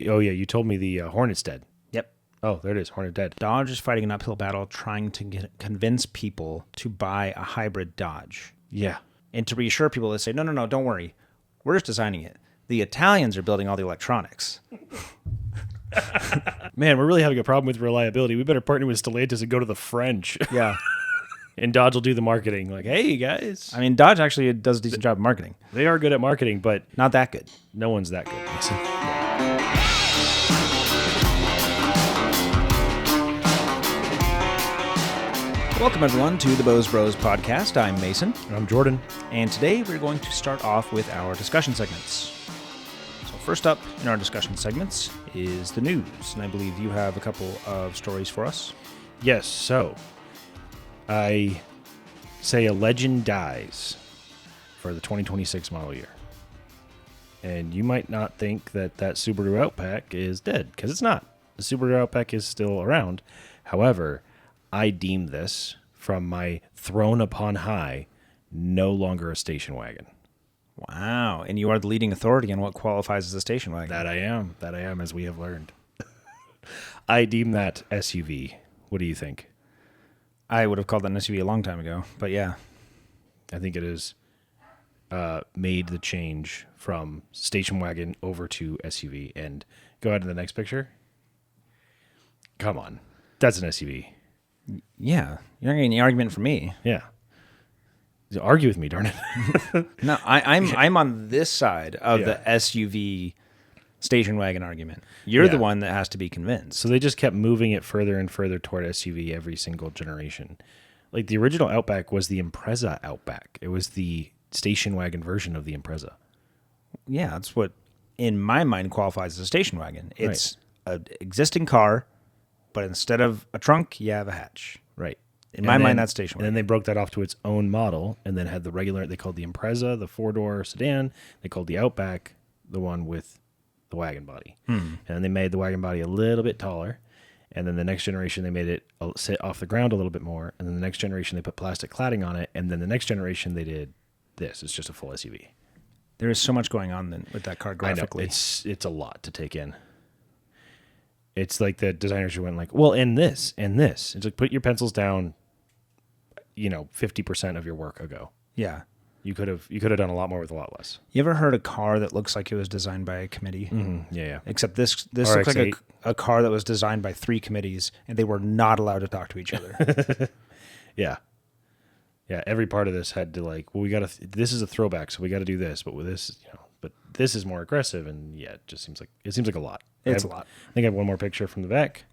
Oh, yeah. You told me the Hornet's dead. Yep. Oh, there it is. Hornet dead. Dodge is fighting an uphill battle trying to convince people to buy a hybrid Dodge. Yeah. And to reassure people, they say, no, don't worry. We're just designing it. The Italians are building all the electronics. Man, we're really having a problem with reliability. We better partner with Stellantis and go to the French. Yeah. And Dodge will do the marketing. Like, hey, guys. I mean, Dodge actually does a decent job of marketing. They are good at marketing, but Not that good. no one's that good. Welcome, everyone, to the Bose Bros podcast. I'm Mason. I'm Jordan. And today we're going to start off with our discussion segments. So first up in our discussion segments is the news. And I believe you have a couple of stories for us. Yes, so I say a legend dies for the 2026 model year. And you might not think that Subaru Outback is dead, because it's not. The Subaru Outback is still around. However, I deem this, from my throne upon high, no longer a station wagon. Wow. And you are the leading authority on what qualifies as a station wagon. That I am, as we have learned. I deem that SUV. What do you think? I would have called that an SUV a long time ago, but yeah. I think it has made the change from station wagon over to SUV. And go ahead to the next picture. Come on. That's an SUV. Yeah. You're not getting any argument from me. Yeah. Argue with me, darn it. No, I'm on this side of the SUV station wagon argument. You're the one that has to be convinced. So they just kept moving it further and further toward SUV every single generation. Like the original Outback was the Impreza Outback. It was the station wagon version of the Impreza. Yeah, that's what, in my mind, qualifies as a station wagon. It's an existing car, but instead of a trunk, you have a hatch. Right. In my mind, that's station wagon. And then they broke that off to its own model and then had the regular, they called the Impreza, the four-door sedan. They called the Outback the one with the wagon body. And then they made the wagon body a little bit taller. And then the next generation, they made it sit off the ground a little bit more. And then the next generation, they put plastic cladding on it. And then the next generation, they did this. It's just a full SUV. There is so much going on then with that car graphically. I know. It's a lot to take in. It's like the designers who went like, well, and this, and this. It's like, put your pencils down, 50% of your work ago. Yeah. You could have done a lot more with a lot less. You ever heard a car that looks like it was designed by a committee? Mm-hmm. Yeah. Except this looks like a car that was designed by 3 committees, and they were not allowed to talk to each other. Yeah. Yeah, every part of this had to this is a throwback, so we got to do this, but with this, but this is more aggressive, and yeah, it seems like a lot. It's a lot. I think I have one more picture from the back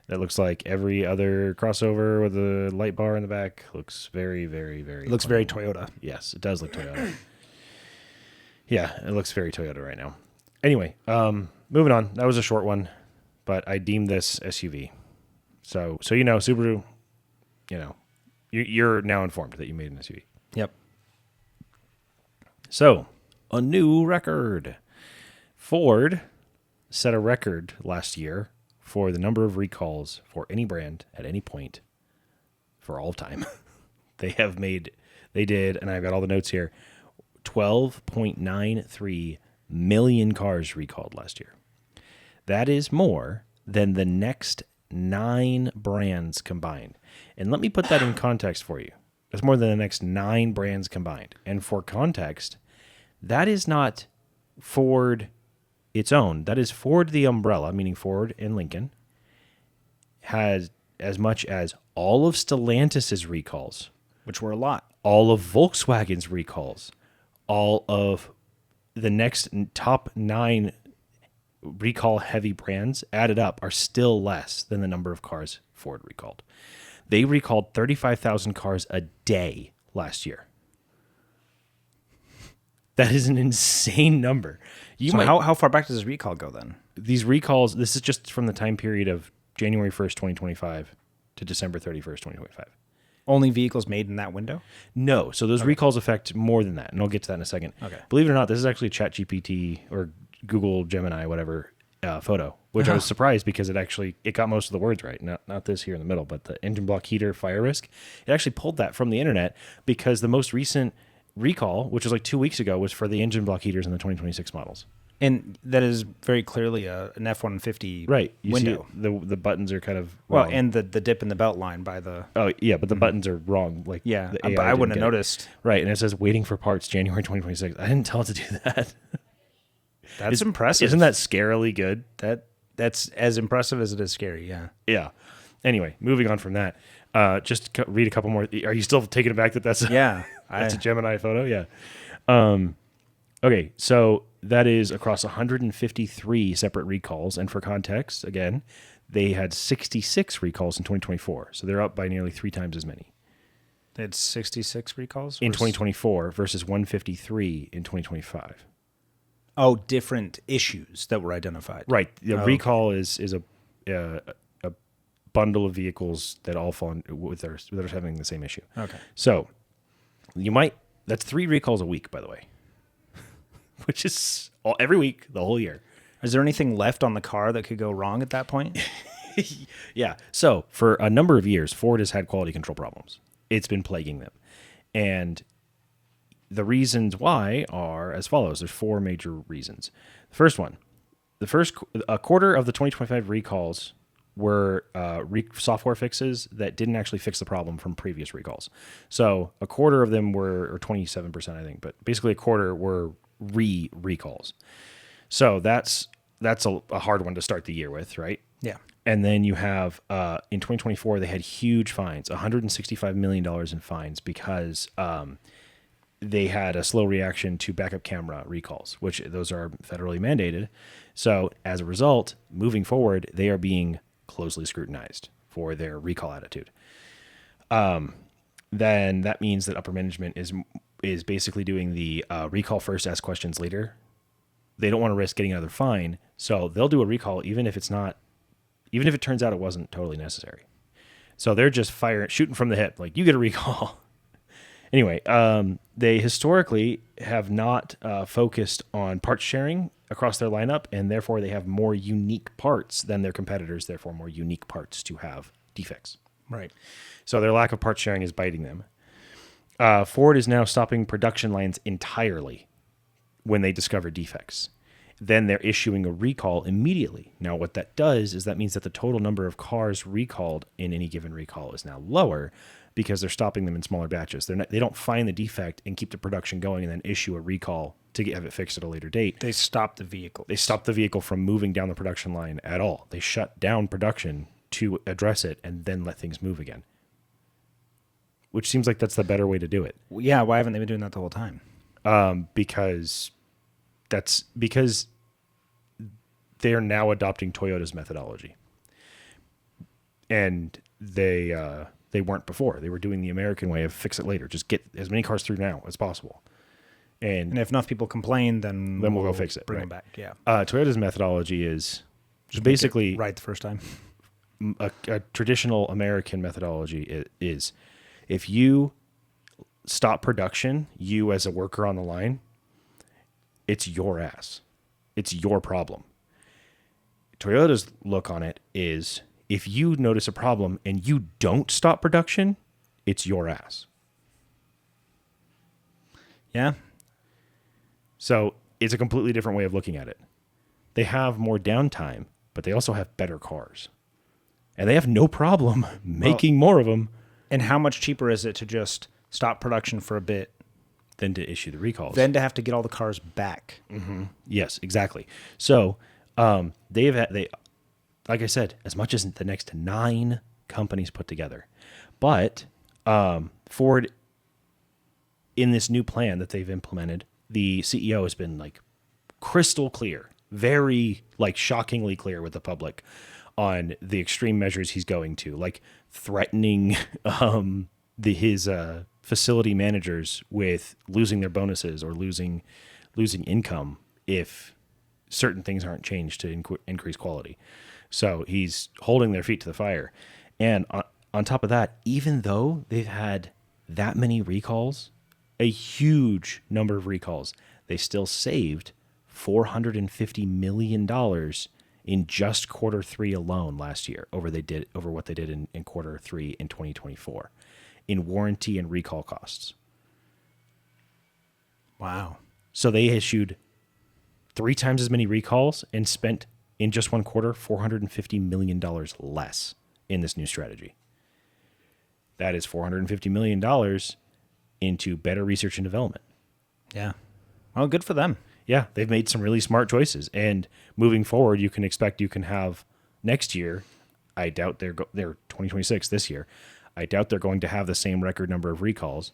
that looks like every other crossover with a light bar in the back. Looks very, very, very. It looks very Toyota. Yes, it does look Toyota. Yeah, it looks very Toyota right now. Anyway, moving on. That was a short one, but I deem this SUV. So Subaru, you're now informed that you made an SUV. Yep. So, a new record. Ford set a record last year for the number of recalls for any brand at any point for all time. They did, and I've got all the notes here, 12.93 million cars recalled last year. That is more than the next 9 brands combined. And let me put that in context for you. That's more than the next 9 brands combined. And for context, that is not Ford its own. That is Ford the umbrella, meaning Ford and Lincoln, has as much as all of Stellantis' recalls, which were a lot. All of Volkswagen's recalls, all of the next top 9 recall-heavy brands added up are still less than the number of cars Ford recalled. They recalled 35,000 cars a day last year. That is an insane number. How far back does this recall go then? These recalls, this is just from the time period of January 1st, 2025 to December 31st, 2025. Only vehicles made in that window? No. So those recalls affect more than that, and I'll get to that in a second. Okay. Believe it or not, this is actually a ChatGPT or Google Gemini, whatever, photo, which I was surprised because it got most of the words right. Not this here in the middle, but the engine block heater fire risk. It actually pulled that from the internet because the most recent recall, which was like 2 weeks ago, was for the engine block heaters in the 2026 models. And that is very clearly an F-150 Right. You window. see the buttons are kind of Well, wrong. and the dip in the belt line by the... Oh, yeah, but the buttons are wrong. Like, Yeah, the but AI I wouldn't didn't have get it. noticed. Right, and it says waiting for parts January 2026. I didn't tell it to do that. That's impressive. Isn't that scarily good? That's as impressive as it is scary, yeah. Yeah. Anyway, moving on from that. Just read a couple more. Are you still taking it back that that's Yeah. that's a Gemini photo? Yeah. Okay, so that is across 153 separate recalls. And for context, again, they had 66 recalls in 2024. So they're up by nearly 3 times as many. They had 66 recalls? In 2024 versus 153 in 2025. Oh, different issues that were identified. Right. The Oh, recall is a bundle of vehicles that all fall with that are having the same issue. Okay. So that's 3 recalls a week, by the way, which is every week, the whole year. Is there anything left on the car that could go wrong at that point? Yeah. So for a number of years, Ford has had quality control problems. It's been plaguing them. And the reasons why are as follows. There's 4 major reasons. The first one, a quarter of the 2025 recalls were software fixes that didn't actually fix the problem from previous recalls. So a quarter of them were, or 27%, I think, but basically a quarter were recalls. So that's a hard one to start the year with, right? Yeah. And then you have, in 2024, they had huge fines, $165 million in fines because they had a slow reaction to backup camera recalls, which those are federally mandated. So as a result, moving forward, they are being closely scrutinized for their recall attitude. Then that means that upper management is basically doing the recall first, ask questions later. They don't want to risk getting another fine, so they'll do a recall even if it turns out it wasn't totally necessary. So they're just shooting from the hip, like, you get a recall. Anyway, they historically have not focused on parts sharing across their lineup, and therefore they have more unique parts than their competitors, therefore more unique parts to have defects. Right. So their lack of parts sharing is biting them. Ford is now stopping production lines entirely when they discover defects. Then they're issuing a recall immediately. Now, what that does is that means that the total number of cars recalled in any given recall is now lower because they're stopping them in smaller batches. They don't find the defect and keep the production going and then issue a recall to have it fixed at a later date. They stop the vehicle. They stop the vehicle from moving down the production line at all. They shut down production to address it and then let things move again. Which seems like that's the better way to do it. Yeah, why haven't they been doing that the whole time? Because they are now adopting Toyota's methodology, and they weren't before. They were doing the American way of fix it later, just get as many cars through now as possible. And if enough people complain, then we'll go fix it. Bring right. them back. Yeah. Toyota's methodology is just basically right the first time. A traditional American methodology is if you stop production, you as a worker on the line, it's your ass. It's your problem. Toyota's look on it is if you notice a problem and you don't stop production, it's your ass. Yeah. So it's a completely different way of looking at it. They have more downtime, but they also have better cars. And they have no problem making more of them. And how much cheaper is it to just stop production for a bit than to issue the recalls? Then to have to get all the cars back. Mm-hmm. Yes, exactly. So they like I said, as much as the next 9 companies put together. But Ford, in this new plan that they've implemented, the CEO has been like crystal clear, very like shockingly clear with the public on the extreme measures he's going to, like threatening his facility managers with losing their bonuses or losing income if certain things aren't changed to increase quality. So he's holding their feet to the fire. And on top of that, even though they've had that many recalls, a huge number of recalls, they still saved $450 million in just quarter 3 alone last year over what they did in quarter 3 in 2024 in warranty and recall costs. Wow. So they issued 3 times as many recalls and spent in just one quarter $450 million less in this new strategy. That is $450 million into better research and development. Yeah. Well, good for them. Yeah, they've made some really smart choices. And moving forward, you can have next year, I doubt they're 2026 this year. I doubt they're going to have the same record number of recalls.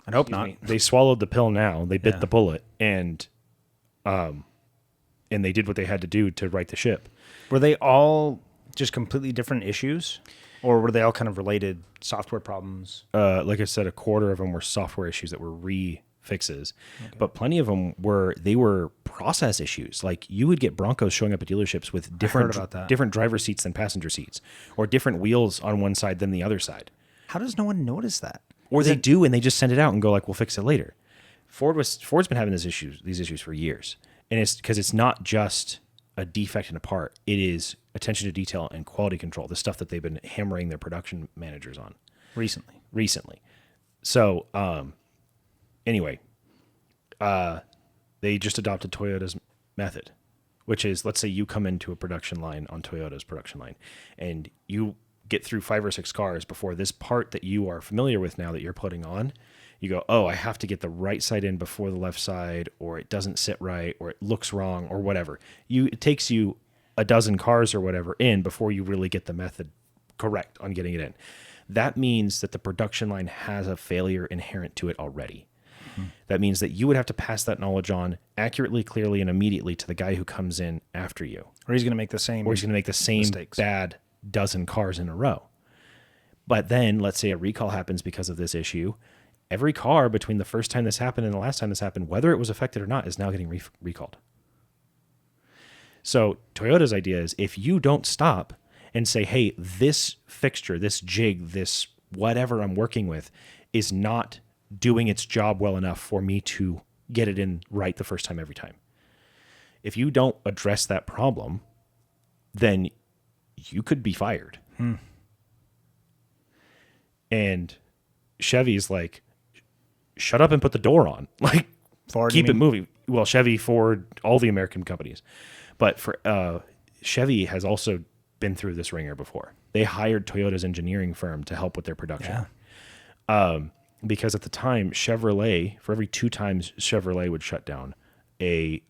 I hope not. They swallowed the pill now. They bit the bullet, and they did what they had to do to right the ship. Were they all just completely different issues, or were they all kind of related software problems? Like I said, a quarter of them were software issues that were fixes, but plenty of them were process issues. Like you would get Broncos showing up at dealerships with different driver seats than passenger seats, or different wheels on one side than the other side. How does no one notice that? Or they do, and they just send it out and go like, "We'll fix it later." Ford's been having these issues for years, and it's because it's not just a defect in a part; it is attention to detail and quality control, the stuff that they've been hammering their production managers on recently. So, anyway, they just adopted Toyota's method, which is, let's say you come into a production line on Toyota's production line, and you get through 5 or 6 cars before this part that you are familiar with now that you're putting on, you go, oh, I have to get the right side in before the left side, or it doesn't sit right, or it looks wrong, or whatever. It takes you a dozen cars or whatever in before you really get the method correct on getting it in. That means that the production line has a failure inherent to it already. Mm-hmm. That means that you would have to pass that knowledge on accurately, clearly, and immediately to the guy who comes in after you. Or he's going to make the same mistakes. Bad dozen cars in a row. But then, let's say a recall happens because of this issue. Every car between the first time this happened and the last time this happened, whether it was affected or not, is now getting recalled. So Toyota's idea is, if you don't stop and say, hey, this fixture, this jig, this whatever I'm working with is not doing its job well enough for me to get it in right the first time every time. If you don't address that problem, then you could be fired. And Chevy's like, shut up and put the door on. Like, Ford, keep it moving. Well, Chevy, Ford, all the American companies. But for Chevy has also been through this ringer before. They hired Toyota's engineering firm to help with their production. Yeah. Because at the time, Chevrolet, for every 2 times Chevrolet would shut down, a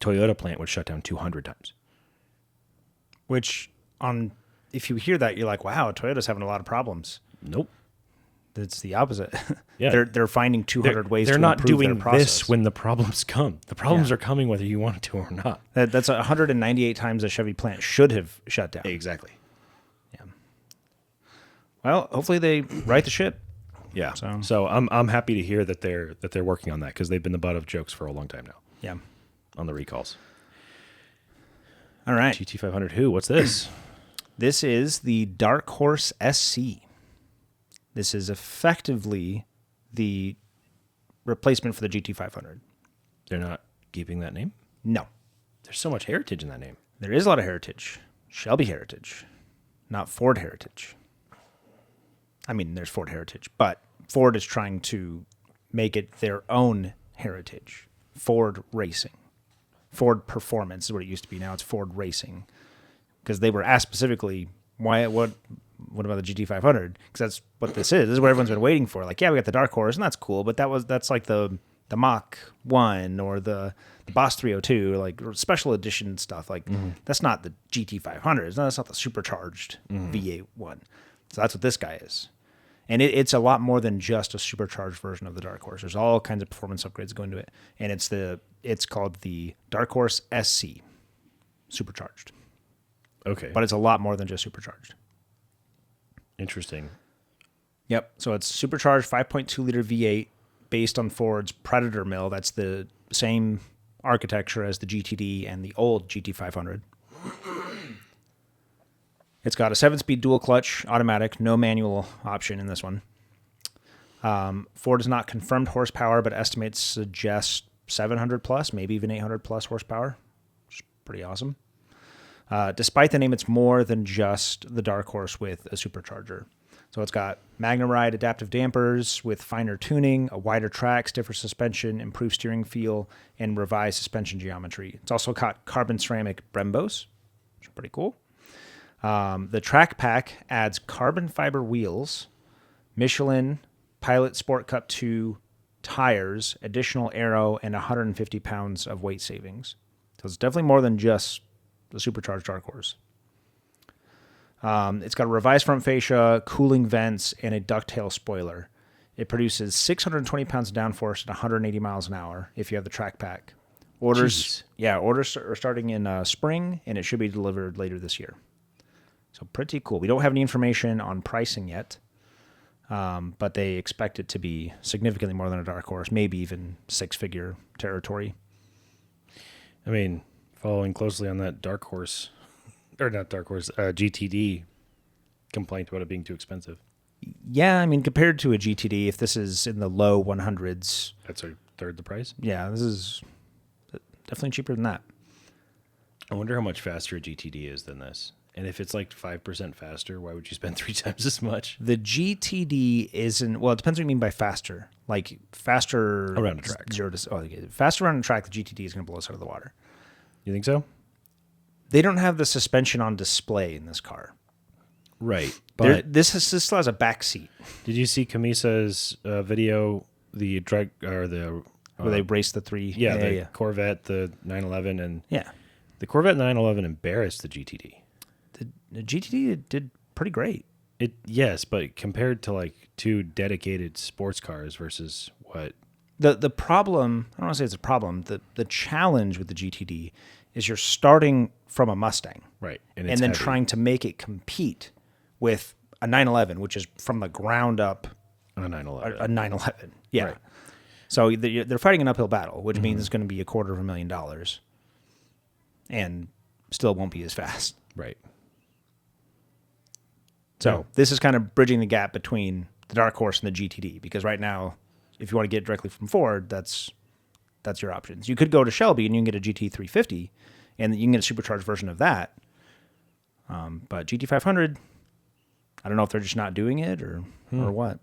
Toyota plant would shut down 200 times. Which, if you hear that, you're like, wow, Toyota's having a lot of problems. Nope. It's the opposite. Yeah. They're finding 200 ways to improve their process. They're not doing this when the problems come. The problems are coming whether you want it to or not. That's 198 times a Chevy plant should have shut down. Exactly. Yeah. Well, hopefully they right the ship. Yeah. So I'm happy to hear that they're working on that, because they've been the butt of jokes for a long time now. Yeah. On the recalls. All right. GT500 who? What's this? This is the Dark Horse SC. This is effectively the replacement for the GT500. They're not keeping that name? No. There's so much heritage in that name. There is a lot of heritage. Shelby heritage, not Ford heritage. I mean, there's Ford heritage, but Ford is trying to make it their own heritage. Ford Racing. Ford Performance is what it used to be. Now it's Ford Racing. Because they were asked specifically, what about the GT500? Because that's what this is. This is what everyone's been waiting for. Like, yeah, we got the Dark Horse, and that's cool, but that's like the Mach 1 or the Boss 302, like special edition stuff. Like, that's not the GT500. That's not the supercharged V8 one. So that's what this guy is. And it's a lot more than just a supercharged version of the Dark Horse. There's all kinds of performance upgrades going to it. And it's called the Dark Horse SC, supercharged. Okay. But it's a lot more than just supercharged. Interesting. Yep. So it's supercharged 5.2 liter V8 based on Ford's Predator mill. That's the same architecture as the GTD and the old GT500. It's got a 7-speed dual clutch automatic, no manual option in this one. Ford has not confirmed horsepower, but estimates suggest 700 plus, maybe even 800 plus horsepower, which is pretty awesome. Despite the name, it's more than just the Dark Horse with a supercharger. So it's got MagnaRide adaptive dampers with finer tuning, a wider track, stiffer suspension, improved steering feel, and revised suspension geometry. It's also got carbon ceramic Brembos, which are pretty cool. The track pack adds carbon fiber wheels, Michelin Pilot Sport Cup 2 tires, additional aero, and 150 pounds of weight savings. So it's definitely more than just the supercharged Dark Horse. It's got a revised front fascia, cooling vents, and a ducktail spoiler. It produces 620 pounds of downforce at 180 miles an hour if you have the track pack. Orders are starting in spring, and it should be delivered later this year. So pretty cool. We don't have any information on pricing yet, but they expect it to be significantly more than a Dark Horse, maybe even six-figure territory. I mean, following closely on that Dark Horse, or not Dark Horse, GTD complaint about it being too expensive. Yeah, I mean, compared to a GTD, if this is in the low 100s... That's a third the price? Yeah, this is definitely cheaper than that. I wonder how much faster a GTD is than this. And if it's like 5% faster, why would you spend 3 times as much? The GTD isn't... Well, it depends what you mean by faster. Like, faster... Around a track. Faster around a track, the GTD is going to blow us out of the water. You think so? They don't have the suspension on display in this car. Right. But this still has a back seat. Did you see Camisa's video, the drag or the where they race the three? The Corvette, the 911, and yeah, the Corvette 911 embarrassed the GTD. The GTD did pretty great. Yes, but compared to like two dedicated sports cars versus what the problem, I don't want to say it's a problem. The challenge with the GTD is you're starting from a Mustang, right, and then heavy. Trying to make it compete with a 911, which is from the ground up a 911. A 911, yeah. Right. So they're fighting an uphill battle, which means it's going to be $250,000, and still won't be as fast. Right. So this is kind of bridging the gap between the Dark Horse and the GTD, because right now, if you want to get it directly from Ford, that's your options. You could go to Shelby and you can get a GT350, and you can get a supercharged version of that. But GT500, I don't know if they're just not doing it or what.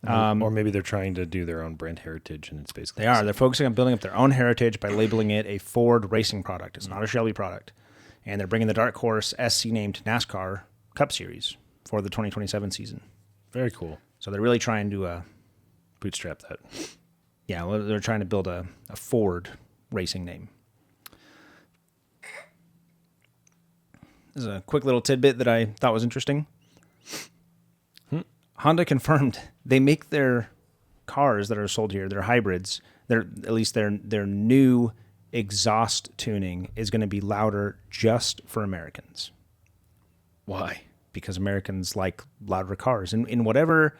Or maybe they're trying to do their own brand heritage, and it's basically They're focusing on building up their own heritage by labeling it a Ford racing product. It's not a Shelby product. And they're bringing the Dark Horse SC named NASCAR Cup Series for the 2027 season. Very cool. So they're really trying to bootstrap that. Yeah, well, they're trying to build a Ford racing name. This is a quick little tidbit that I thought was interesting. Honda confirmed they make their cars that are sold here, their hybrids, their new exhaust tuning is going to be louder just for Americans. Why? Because Americans like louder cars. In whatever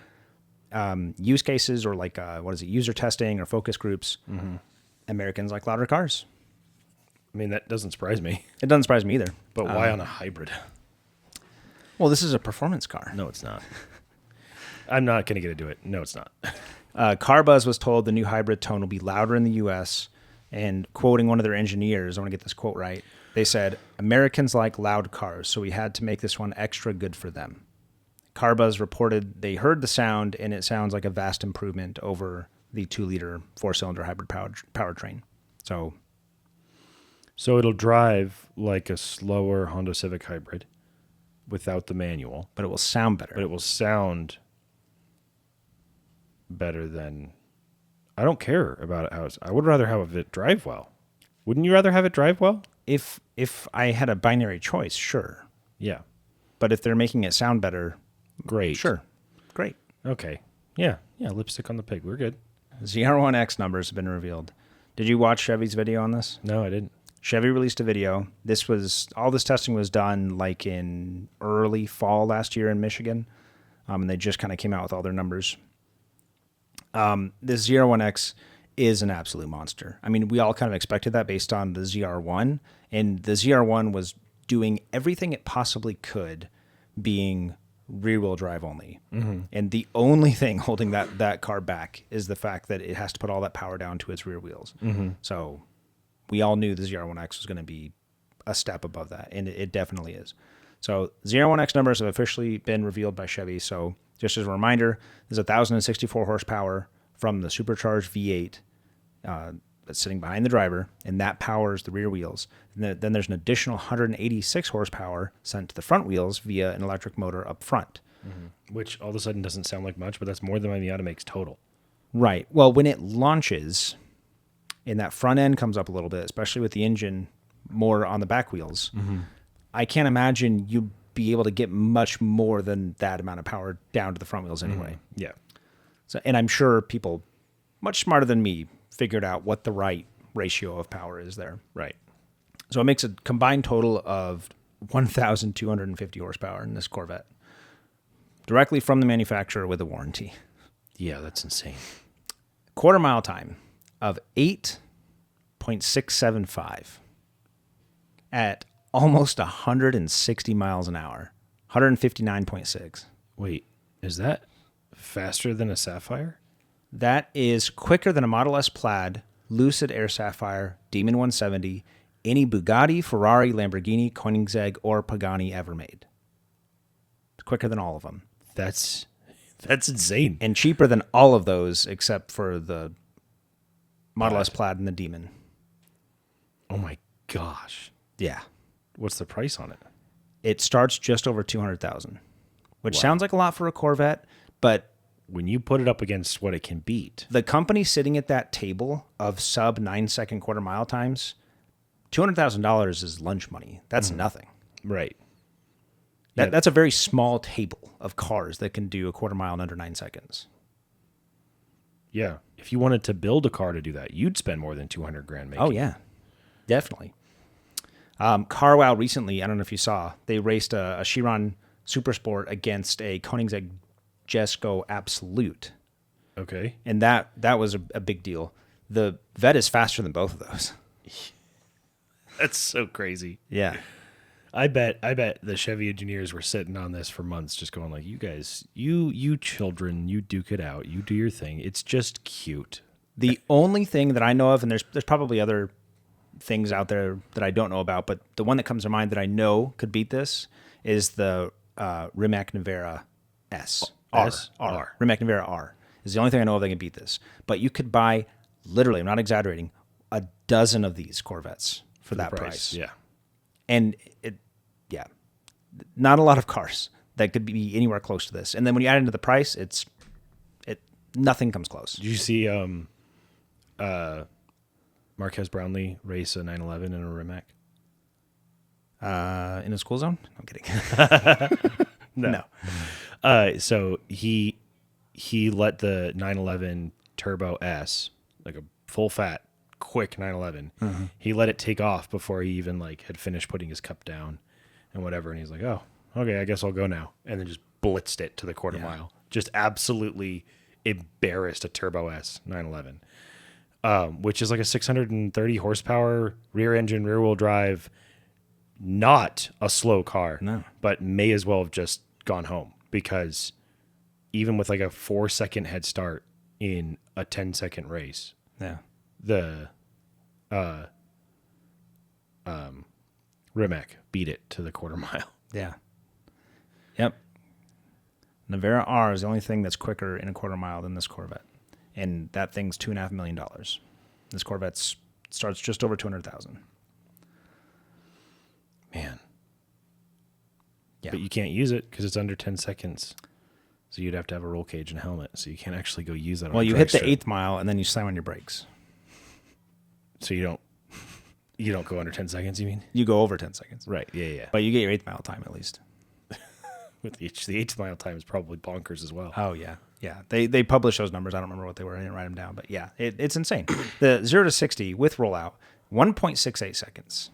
use cases or like, user testing or focus groups, Americans like louder cars. I mean, that doesn't surprise me. It doesn't surprise me either. But why on a hybrid? Well, this is a performance car. No, it's not. I'm not going to get into it. No, it's not. CarBuzz was told the new hybrid tone will be louder in the U.S., and quoting one of their engineers, I want to get this quote right, they said, "Americans like loud cars, so we had to make this one extra good for them." CarBuzz reported they heard the sound, and it sounds like a vast improvement over the 2-liter 4-cylinder hybrid powertrain. So it'll drive like a slower Honda Civic hybrid without the manual. But it will sound better. But it will sound better than... I don't care about it. I would rather have it drive well. Wouldn't you rather have it drive well? If I had a binary choice, sure. Yeah. But if they're making it sound better... Great. Sure. Great. Okay. Yeah. Lipstick on the pig. We're good. ZR1X numbers have been revealed. Did you watch Chevy's video on this? No, I didn't. Chevy released a video. All this testing was done like in early fall last year in Michigan. And they just kind of came out with all their numbers. This ZR1X is an absolute monster. I mean, we all kind of expected that based on the ZR1. And the ZR1 was doing everything it possibly could, being rear-wheel drive only. And the only thing holding that car back is the fact that it has to put all that power down to its rear wheels. So we all knew the ZR1X was going to be a step above that, and it definitely is. So ZR1X numbers have officially been revealed by Chevy. So just as a reminder, there's 1,064 horsepower from the supercharged V8 that's sitting behind the driver, and that powers the rear wheels. And then there's an additional 186 horsepower sent to the front wheels via an electric motor up front. Which all of a sudden doesn't sound like much, but that's more than my Miata makes total. Right. Well, when it launches, and that front end comes up a little bit, especially with the engine more on the back wheels, I can't imagine you'd be able to get much more than that amount of power down to the front wheels anyway. Yeah. So, and I'm sure people much smarter than me figured out what the right ratio of power is there. Right. So it makes a combined total of 1,250 horsepower in this Corvette, directly from the manufacturer with a warranty. Yeah, that's insane. Quarter mile time of 8.675 at almost 160 miles an hour, 159.6. Wait, is that faster than a Sapphire? That is quicker than a Model S Plaid, Lucid Air Sapphire, Demon 170, any Bugatti, Ferrari, Lamborghini, Koenigsegg, or Pagani ever made. It's quicker than all of them. That's insane. And cheaper than all of those except for the Model S Plaid and the Demon. Oh my gosh. Yeah. What's the price on it? It starts just over 200,000, which sounds like a lot for a Corvette, but When you put it up against what it can beat. the company sitting at that table of sub 9-second quarter mile times, $200,000 is lunch money. That's nothing. Right. That's a very small table of cars that can do a quarter mile in under 9 seconds. Yeah. If you wanted to build a car to do that, you'd spend more than 200 grand making. Oh, yeah. Definitely. CarWow recently, I don't know if you saw, they raced a Chiron Super Sport against a Koenigsegg Jesko Absolute. Okay. And that was a big deal. The Vet is faster than both of those. That's so crazy. Yeah. I bet the Chevy engineers were sitting on this for months just going like, you guys, you children, you duke it out. You do your thing. It's just cute. The only thing that I know of, and there's probably other things out there that I don't know about, but the one that comes to mind that I know could beat this is the Rimac Nevera S. R. Rimac Nevera R is the only thing I know of that can beat this. But you could buy, literally, I'm not exaggerating, a dozen of these Corvettes for that price. Yeah. And not a lot of cars that could be anywhere close to this. And then when you add into the price, nothing comes close. Did you see Marquez Brownlee race a 911 in a Rimac? In a school zone? I'm kidding. No. So he let the 911 Turbo S, like a full fat, quick 911, he let it take off before he even had finished putting his cup down and whatever. And he's like, oh, okay, I guess I'll go now. And then just blitzed it to the quarter mile. Just absolutely embarrassed a Turbo S 911, which is like a 630 horsepower rear engine, rear wheel drive, not a slow car, but may as well have just gone home because even with like a 4-second head start in a 10-second race, the Rimac beat it to the quarter mile. Yeah. Yep. Nevera R is the only thing that's quicker in a quarter mile than this Corvette. And that thing's $2.5 million. This Corvette starts just over 200,000. Man. Yeah. But you can't use it because it's under 10 seconds. So you'd have to have a roll cage and helmet. So you can't actually go use that on Well, a you drag hit the strip. 8th mile and then you slam on your brakes. So you don't go under 10 seconds, you mean? You go over 10 seconds. Right. Yeah. But you get your 8th mile time at least. With the 8th mile time is probably bonkers as well. Oh, yeah. Yeah. They publish those numbers. I don't remember what they were. I didn't write them down. But yeah, it's insane. The 0 to 60 with rollout, 1.68 seconds.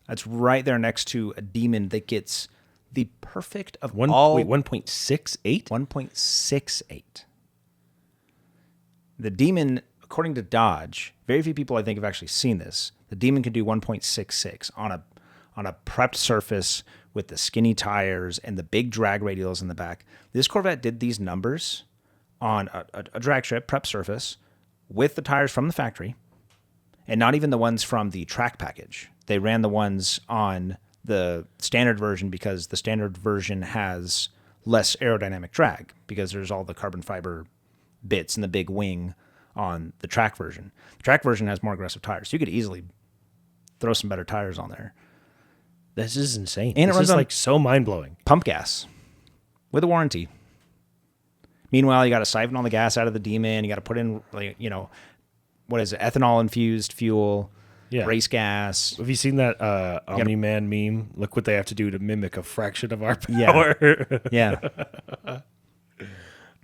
That's right there next to a Demon that gets the perfect of all. Wait, 1.68? 1.68. The Demon, according to Dodge, very few people I think have actually seen this. The Demon can do 1.66 on a prepped surface with the skinny tires and the big drag radials in the back. This Corvette did these numbers on a drag strip, prep surface, with the tires from the factory, and not even the ones from the track package. They ran the ones on the standard version because the standard version has less aerodynamic drag because there's all the carbon fiber bits and the big wing on the track version. The track version has more aggressive tires. So you could easily throw some better tires on there. This is insane. And it this runs is on like so mind-blowing. pump gas with a warranty. Meanwhile, you got to siphon all the gas out of the demon. You got to put in, like, you know, what is it? Ethanol infused fuel, Yeah. race gas. Have you seen that Omni-Man meme? Look what they have to do to mimic a fraction of our Yeah. power. Yeah.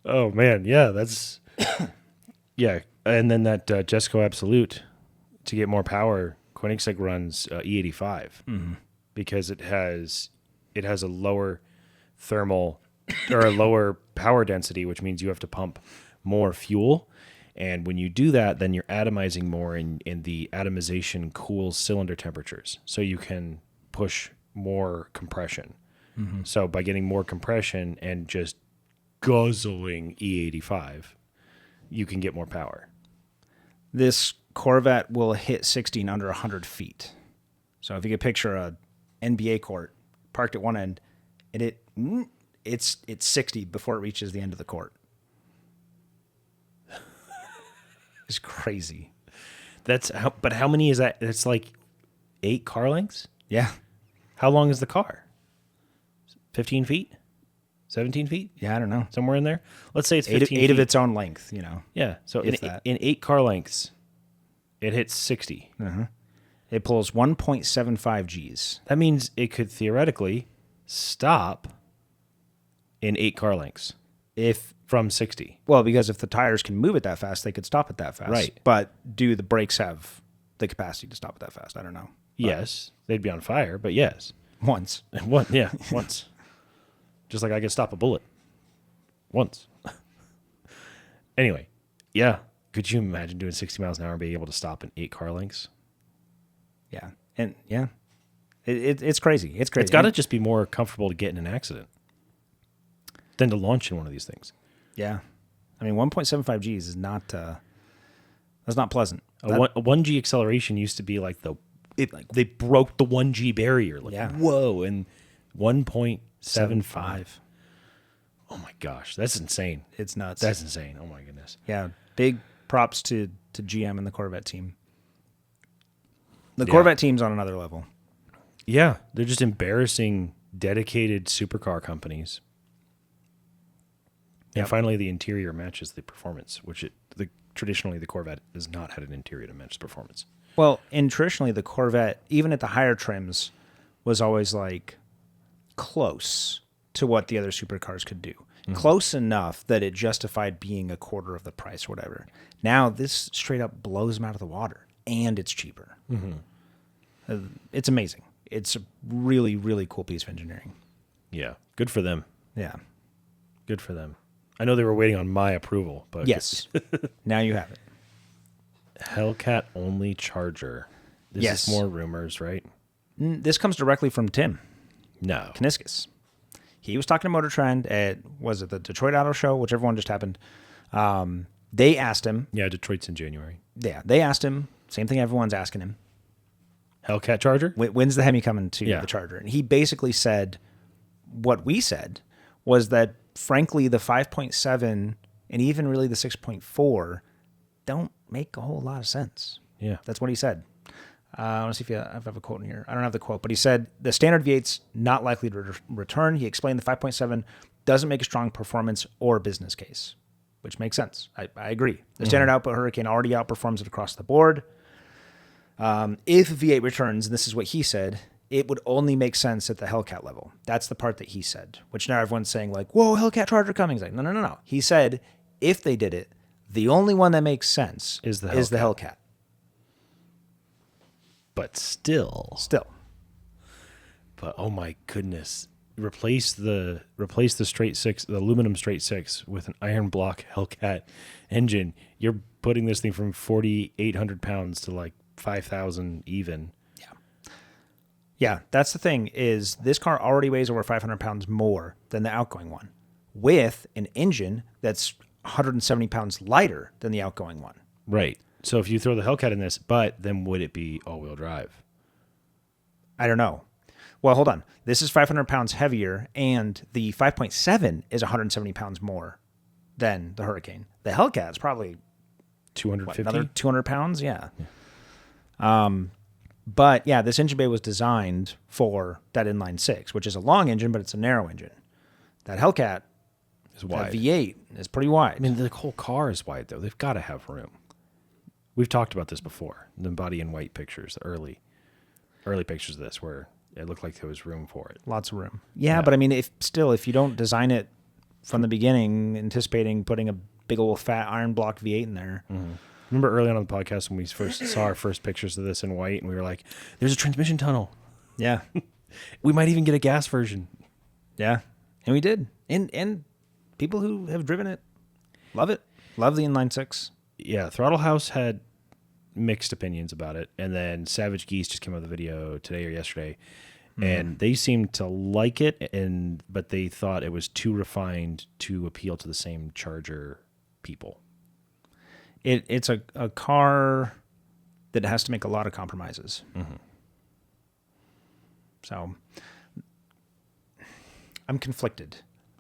Oh, man. Yeah, that's... yeah. And then that Jesco Absolute, to get more power, Koenigsegg runs E85 because it has a lower thermal or a lower power density, which means you have to pump more fuel. And when you do that, then you're atomizing more, and the atomization cools cylinder temperatures. So you can push more compression. So by getting more compression and just guzzling E85, you can get more power. This Corvette will hit 60 in under 100 feet. So if you could picture a NBA court parked at one end, and it's 60 before it reaches the end of the court. It's crazy. But how many is that? It's like 8 car lengths? Yeah. How long is the car? 15 feet? 17 feet? Yeah, I don't know. Somewhere in there? Let's say it's 15 Eight of feet. its own length, you know. Yeah. So If that. in 8 car lengths, it hits 60. It pulls 1.75 Gs. That means it could theoretically stop in 8 car lengths from 60. Well, because if the tires can move it that fast, they could stop it that fast. Right. But do the brakes have the capacity to stop it that fast? I don't know. Yes. They'd be on fire, but yes. Once. Once. Just like I could stop a bullet. Once. Anyway, yeah. Could you imagine doing 60 miles an hour and being able to stop in 8 car lengths? Yeah. And yeah. It's crazy. It's crazy. It's got to just be more comfortable to get in an accident than to launch in one of these things. Yeah. I mean, 1.75 Gs is not, that's not pleasant. A 1G acceleration used to be like they broke the 1G barrier. Like, Yeah. whoa. And 1.75. Oh my gosh. That's insane. It's nuts. That's insane. Oh my goodness. Yeah. Big props to GM and the Corvette team. The Corvette team's on another level. Yeah. They're just embarrassing dedicated supercar companies. And Yep. finally, the interior matches the performance, which traditionally the Corvette has not had an interior to match performance. Well, and traditionally the Corvette, even at the higher trims, was always like close to what the other supercars could do. Close enough that it justified being a quarter of the price or whatever. Now this straight up blows them out of the water, and it's cheaper. It's amazing. It's a really, really cool piece of engineering. Yeah. Good for them. Yeah. Good for them. I know they were waiting on my approval, but Yes. Now you have it. Hellcat only charger. This Yes. is more rumors, right? This comes directly from Tim No. Kniskus. He was talking to Motor Trend at, was it the Detroit Auto Show, whichever one just happened. They asked him. Yeah, Detroit's in January. Yeah, they asked him. Same thing everyone's asking him. Hellcat charger? When's the Hemi coming to Yeah. the Charger? And he basically said what we said was that, frankly, the 5.7 and even really the 6.4 don't make a whole lot of sense. Yeah. That's what he said. I want to see if I have a quote in here. I don't have the quote, but he said the standard V8's not likely to return. He explained the 5.7 doesn't make a strong performance or business case, which makes sense. I agree. The standard output Hurricane already outperforms it across the board. If V8 returns, and this is what he said, it would only make sense at the Hellcat level. That's the part that he said, which now everyone's saying like, whoa, Hellcat Charger coming. He's like, no. He said, if they did it, the only one that makes sense Is the Hellcat. But still. But oh my goodness. Replace the straight six, the aluminum straight six with an iron block Hellcat engine. You're putting this thing from 4,800 pounds to like 5,000 even. Yeah, that's the thing, is this car already weighs over 500 pounds more than the outgoing one, with an engine that's 170 pounds lighter than the outgoing one. Right. So if you throw the Hellcat in this, but then would it be all-wheel drive? I don't know. Well, hold on. This is 500 pounds heavier, and the 5.7 is 170 pounds more than the Hurricane. The Hellcat's probably 250. another 200 pounds. Yeah. But yeah, this engine bay was designed for that inline six, which is a long engine, but it's a narrow engine. That Hellcat Is wide. that V8 is pretty wide. I mean, the whole car is wide, though. They've got to have room. We've talked about this before. The body in white pictures, the early pictures of this, where it looked like there was room for it. Lots of room. Yeah, but I mean, if you don't design it from the beginning, anticipating putting a big old fat iron block V8 in there. Mm-hmm. Remember early on the podcast when we first saw our first pictures of this in white, and we were like, "There's a transmission tunnel. Yeah, We might even get a gas version." yeah, and we did. And people who have driven it love it. Love the inline six. Yeah, Throttle House had mixed opinions about it, and then Savage Geese just came out with a video today or yesterday, and they seemed to like it, but they thought it was too refined to appeal to the same Charger people. It's a car that has to make a lot of compromises. Mm-hmm. So I'm conflicted.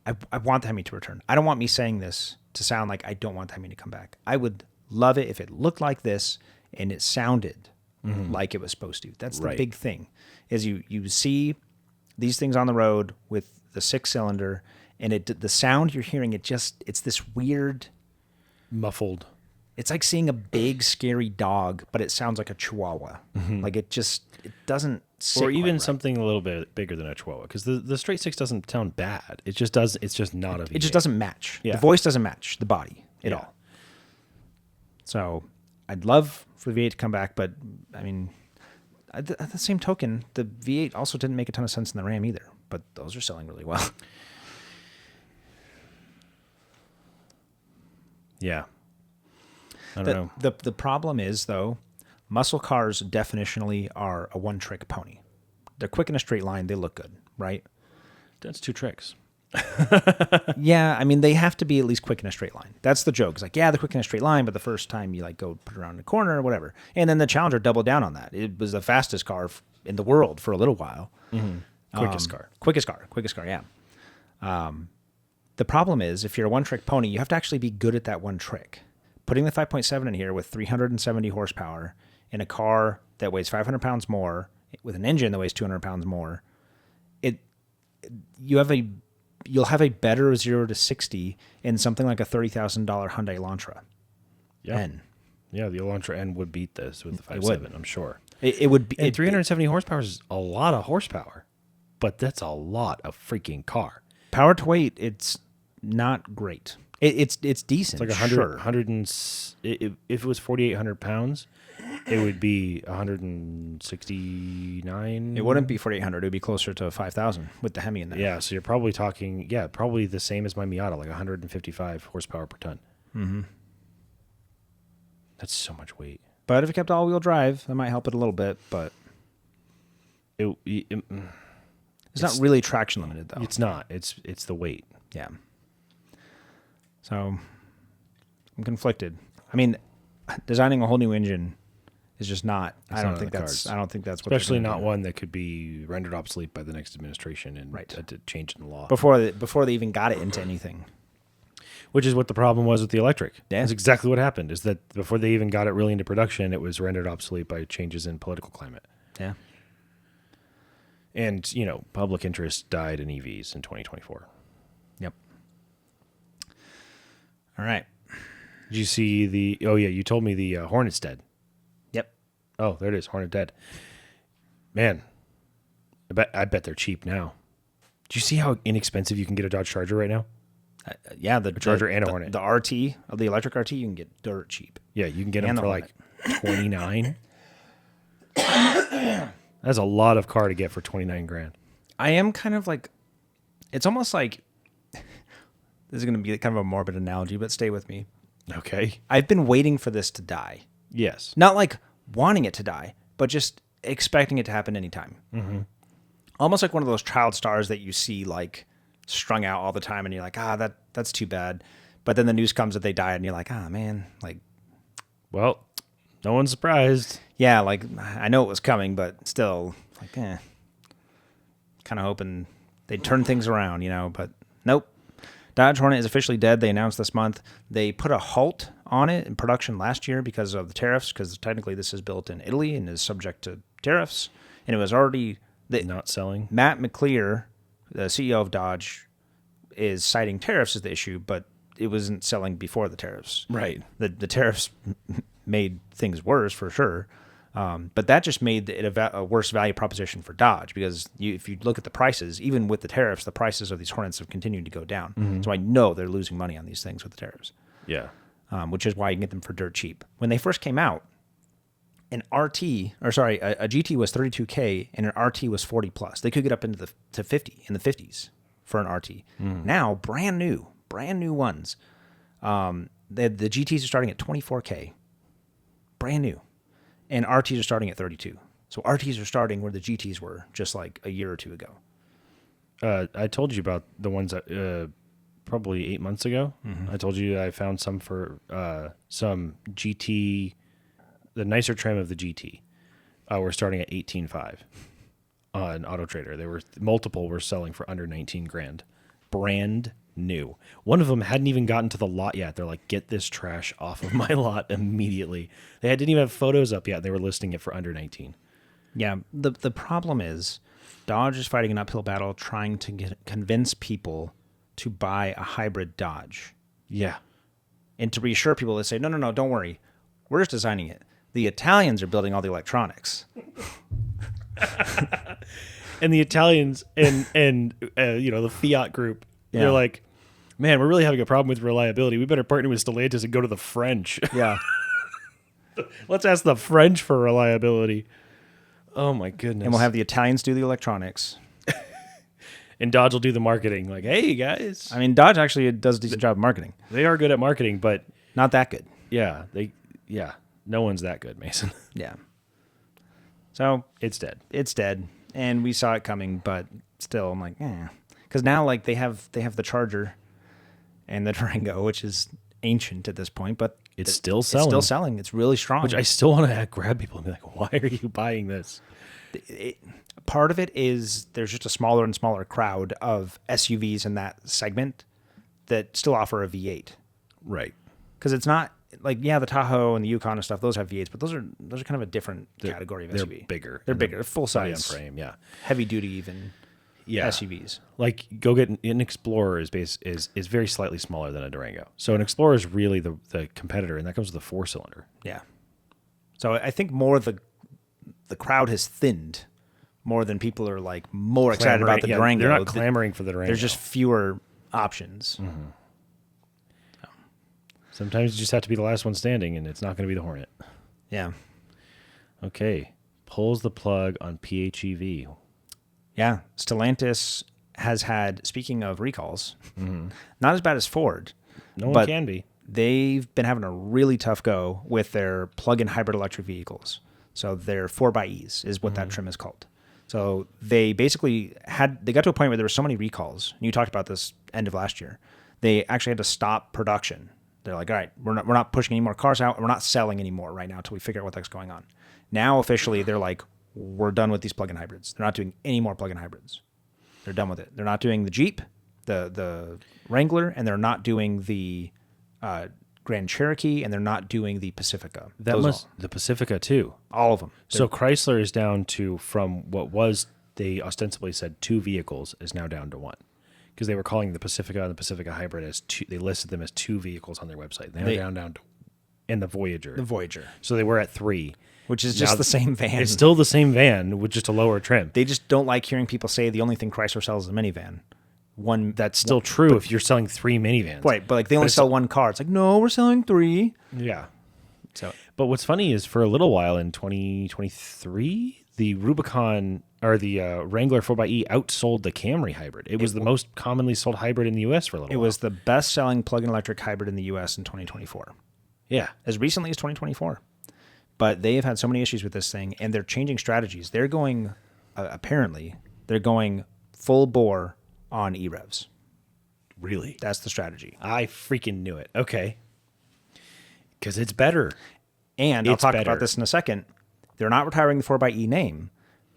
I want the Hemi to return. I don't want me saying this to sound like I don't want the Hemi to come back. I would love it if it looked like this and it sounded like it was supposed to. That's the Right. big thing, is you see these things on the road with the 6-cylinder, and the sound you're hearing, it's this weird, Muffled. it's like seeing a big scary dog, but it sounds like a Chihuahua. Like it doesn't sit Or quite even right. something a little bit bigger than a Chihuahua, because the straight six doesn't sound bad. It just does. It's just not a V8. It just doesn't match. Yeah. The voice doesn't match the body at Yeah. all. So I'd love for the V8 to come back, but I mean, at the same token, the V8 also didn't make a ton of sense in the Ram either, but those are selling really well. Yeah. I don't know. The problem is, though, muscle cars definitionally are a one-trick pony. They're quick in a straight line. They look good, right? That's two tricks. Yeah, I mean, they have to be at least quick in a straight line. That's the joke. It's like, yeah, they're quick in a straight line, but the first time you like go put it around the corner or whatever. And then the Challenger doubled down on that. It was the fastest car in the world for a little while. Quickest car. Quickest car, yeah. The problem is, if you're a one-trick pony, you have to actually be good at that one trick. Putting the 5.7 in here with 370 horsepower in a car that weighs 500 pounds more, with an engine that weighs 200 pounds more, you'll have a better 0 to 60 in something like a $30,000 Hyundai Elantra. Yeah. N. Yeah, the Elantra N would beat this with the It would. 5.7, I'm sure. It would be. And 370 horsepower is a lot of horsepower, but that's a lot of freaking car. Power to weight, it's not great. It's decent. It's like 100, sure. 100 if it was 4,800 pounds, it would be 169. It wouldn't be 4,800. It would be closer to 5,000 with the Hemi in there. Yeah, so you're probably talking, probably the same as my Miata, like 155 horsepower per ton. Mm-hmm. That's so much weight. But if it kept all-wheel drive, that might help it a little bit. But It's not really traction limited, though. It's not. It's the weight. Yeah. So I'm conflicted. I mean, designing a whole new engine is just not. It's I not don't on think the that's. cards. I don't think that's what they're Especially gonna not do. one that could be rendered obsolete by the next administration and Right. a change in the law. before they even got it into anything. Which is what the problem was with the electric. Yeah. That's exactly what happened, is that before they even got it really into production, it was rendered obsolete by changes in political climate. Yeah. And, public interest died in EVs in 2024. Yep. All right. Did you see you told me the Hornet's dead. Yep. Oh, there it is, Hornet dead. Man, I bet they're cheap now. Do you see how inexpensive you can get a Dodge Charger right now? Yeah. The Charger and a Hornet. The RT, the electric RT, you can get dirt cheap. Yeah, you can get them And for the like 29. That's a lot of car to get for 29 grand. I am kind of like, it's almost like, this is going to be kind of a morbid analogy, but stay with me. Okay. I've been waiting for this to die. Yes. Not like wanting it to die, but just expecting it to happen anytime. Mm-hmm. Almost like one of those child stars that you see like strung out all the time, and you're like, that's too bad. But then the news comes that they died, and you're like, man, like, Well, no one's surprised. yeah, like I know it was coming, but still, like, eh. Kind of hoping they'd turn things around, but nope. Dodge Hornet is officially dead. They announced this month. They put a halt on it in production last year because of the tariffs, because technically this is built in Italy and is subject to tariffs. And it was already... Not selling? Matt McClear, the CEO of Dodge, is citing tariffs as the issue, but it wasn't selling before the tariffs. Right. The tariffs made things worse, for sure. But that just made it a worse value proposition for Dodge, because if you look at the prices, even with the tariffs, the prices of these Hornets have continued to go down. Mm-hmm. So I know they're losing money on these things with the tariffs. Yeah. Which is why you can get them for dirt cheap. When they first came out, a GT was $32K and an RT was $40 plus. They could get up into to 50 in the 50s for an RT. Mm. Now, brand new ones. The GTs are starting at $24K, brand new, and RTs are starting at 32. So RTs are starting where the GTs were just like a year or two ago. I told you about the ones that probably 8 months ago. Mm-hmm. I told you I found some for some GT. The nicer trim of the GT were starting at 18.5 on Auto Trader. Multiple were selling for under 19 grand, brand new. One of them hadn't even gotten to the lot yet. They're like, get this trash off of my lot immediately. They didn't even have photos up yet. They were listing it for under 19. Yeah, the problem is Dodge is fighting an uphill battle trying to convince people to buy a hybrid Dodge. Yeah. And to reassure people, they say, no, don't worry. We're just designing it. The Italians are building all the electronics. And the Italians and the Fiat group, they're like, man, we're really having a problem with reliability. We better partner with Stellantis and go to the French. Yeah. Let's ask the French for reliability. Oh, my goodness. And we'll have the Italians do the electronics. And Dodge will do the marketing. Like, hey, guys. I mean, Dodge actually does a decent job of marketing. They are good at marketing, but... Not that good. Yeah. No one's that good, Mason. Yeah. So it's dead. It's dead, and we saw it coming, but still, I'm like, because now like they have the Charger and the Durango, which is ancient at this point, but it's still selling. It's still selling. It's really strong. Which I still want to grab people and be like, why are you buying this? Part of it is there's just a smaller and smaller crowd of SUVs in that segment that still offer a V8. Right. Because it's not. Like, the Tahoe and the Yukon and stuff, those have V8s, but those are kind of a different category of SUV. They're bigger. They're bigger. They're full size frame, yeah. Heavy duty even SUVs. Like, go get an Explorer is very slightly smaller than a Durango. So an Explorer is really the competitor, and that comes with a 4-cylinder. Yeah. So I think more the crowd has thinned more than people are like more excited about the Durango. They're not clamoring for the Durango. There's just fewer options. Mm-hmm. Sometimes you just have to be the last one standing, and it's not going to be the Hornet. Yeah. Okay. Pulls the plug on PHEV. Yeah. Stellantis has had, speaking of recalls, not as bad as Ford. No one can be. They've been having a really tough go with their plug-in hybrid electric vehicles. So their 4xEs is what that trim is called. So they basically they got to a point where there were so many recalls, and you talked about this end of last year, they actually had to stop production. They're like, all right, we're not pushing any more cars out. We're not selling anymore right now until we figure out what the heck's going on. Now, officially, they're like, we're done with these plug-in hybrids. They're not doing any more plug-in hybrids. They're done with it. They're not doing the Jeep, the Wrangler, and they're not doing the Grand Cherokee, and they're not doing the Pacifica. The Pacifica, too. All of them. So Chrysler is down to, from what was, they ostensibly said 2 vehicles, is now down to 1. Because they were calling the Pacifica and the Pacifica Hybrid as 2. They listed them as 2 vehicles on their website. They are down to, and the Voyager. The Voyager. So they were at 3. Which is just the same van. It's still the same van with just a lower trim. They just don't like hearing people say the only thing Chrysler sells is a minivan. That's still true if you're selling 3 minivans. Right, but like they only sell 1 car. It's like, no, we're selling 3. Yeah. But what's funny is for a little while in 2023, the Rubicon or the Wrangler 4xE outsold the Camry hybrid. It was the most commonly sold hybrid in the U.S. for a little while. It was the best-selling plug-in electric hybrid in the U.S. in 2024. Yeah. As recently as 2024. But they have had so many issues with this thing, and they're changing strategies. They're going, apparently, full bore on E-Revs. Really? That's the strategy. I freaking knew it. Okay. Because it's better. And I'll talk about this in a second. They're not retiring the 4xE name.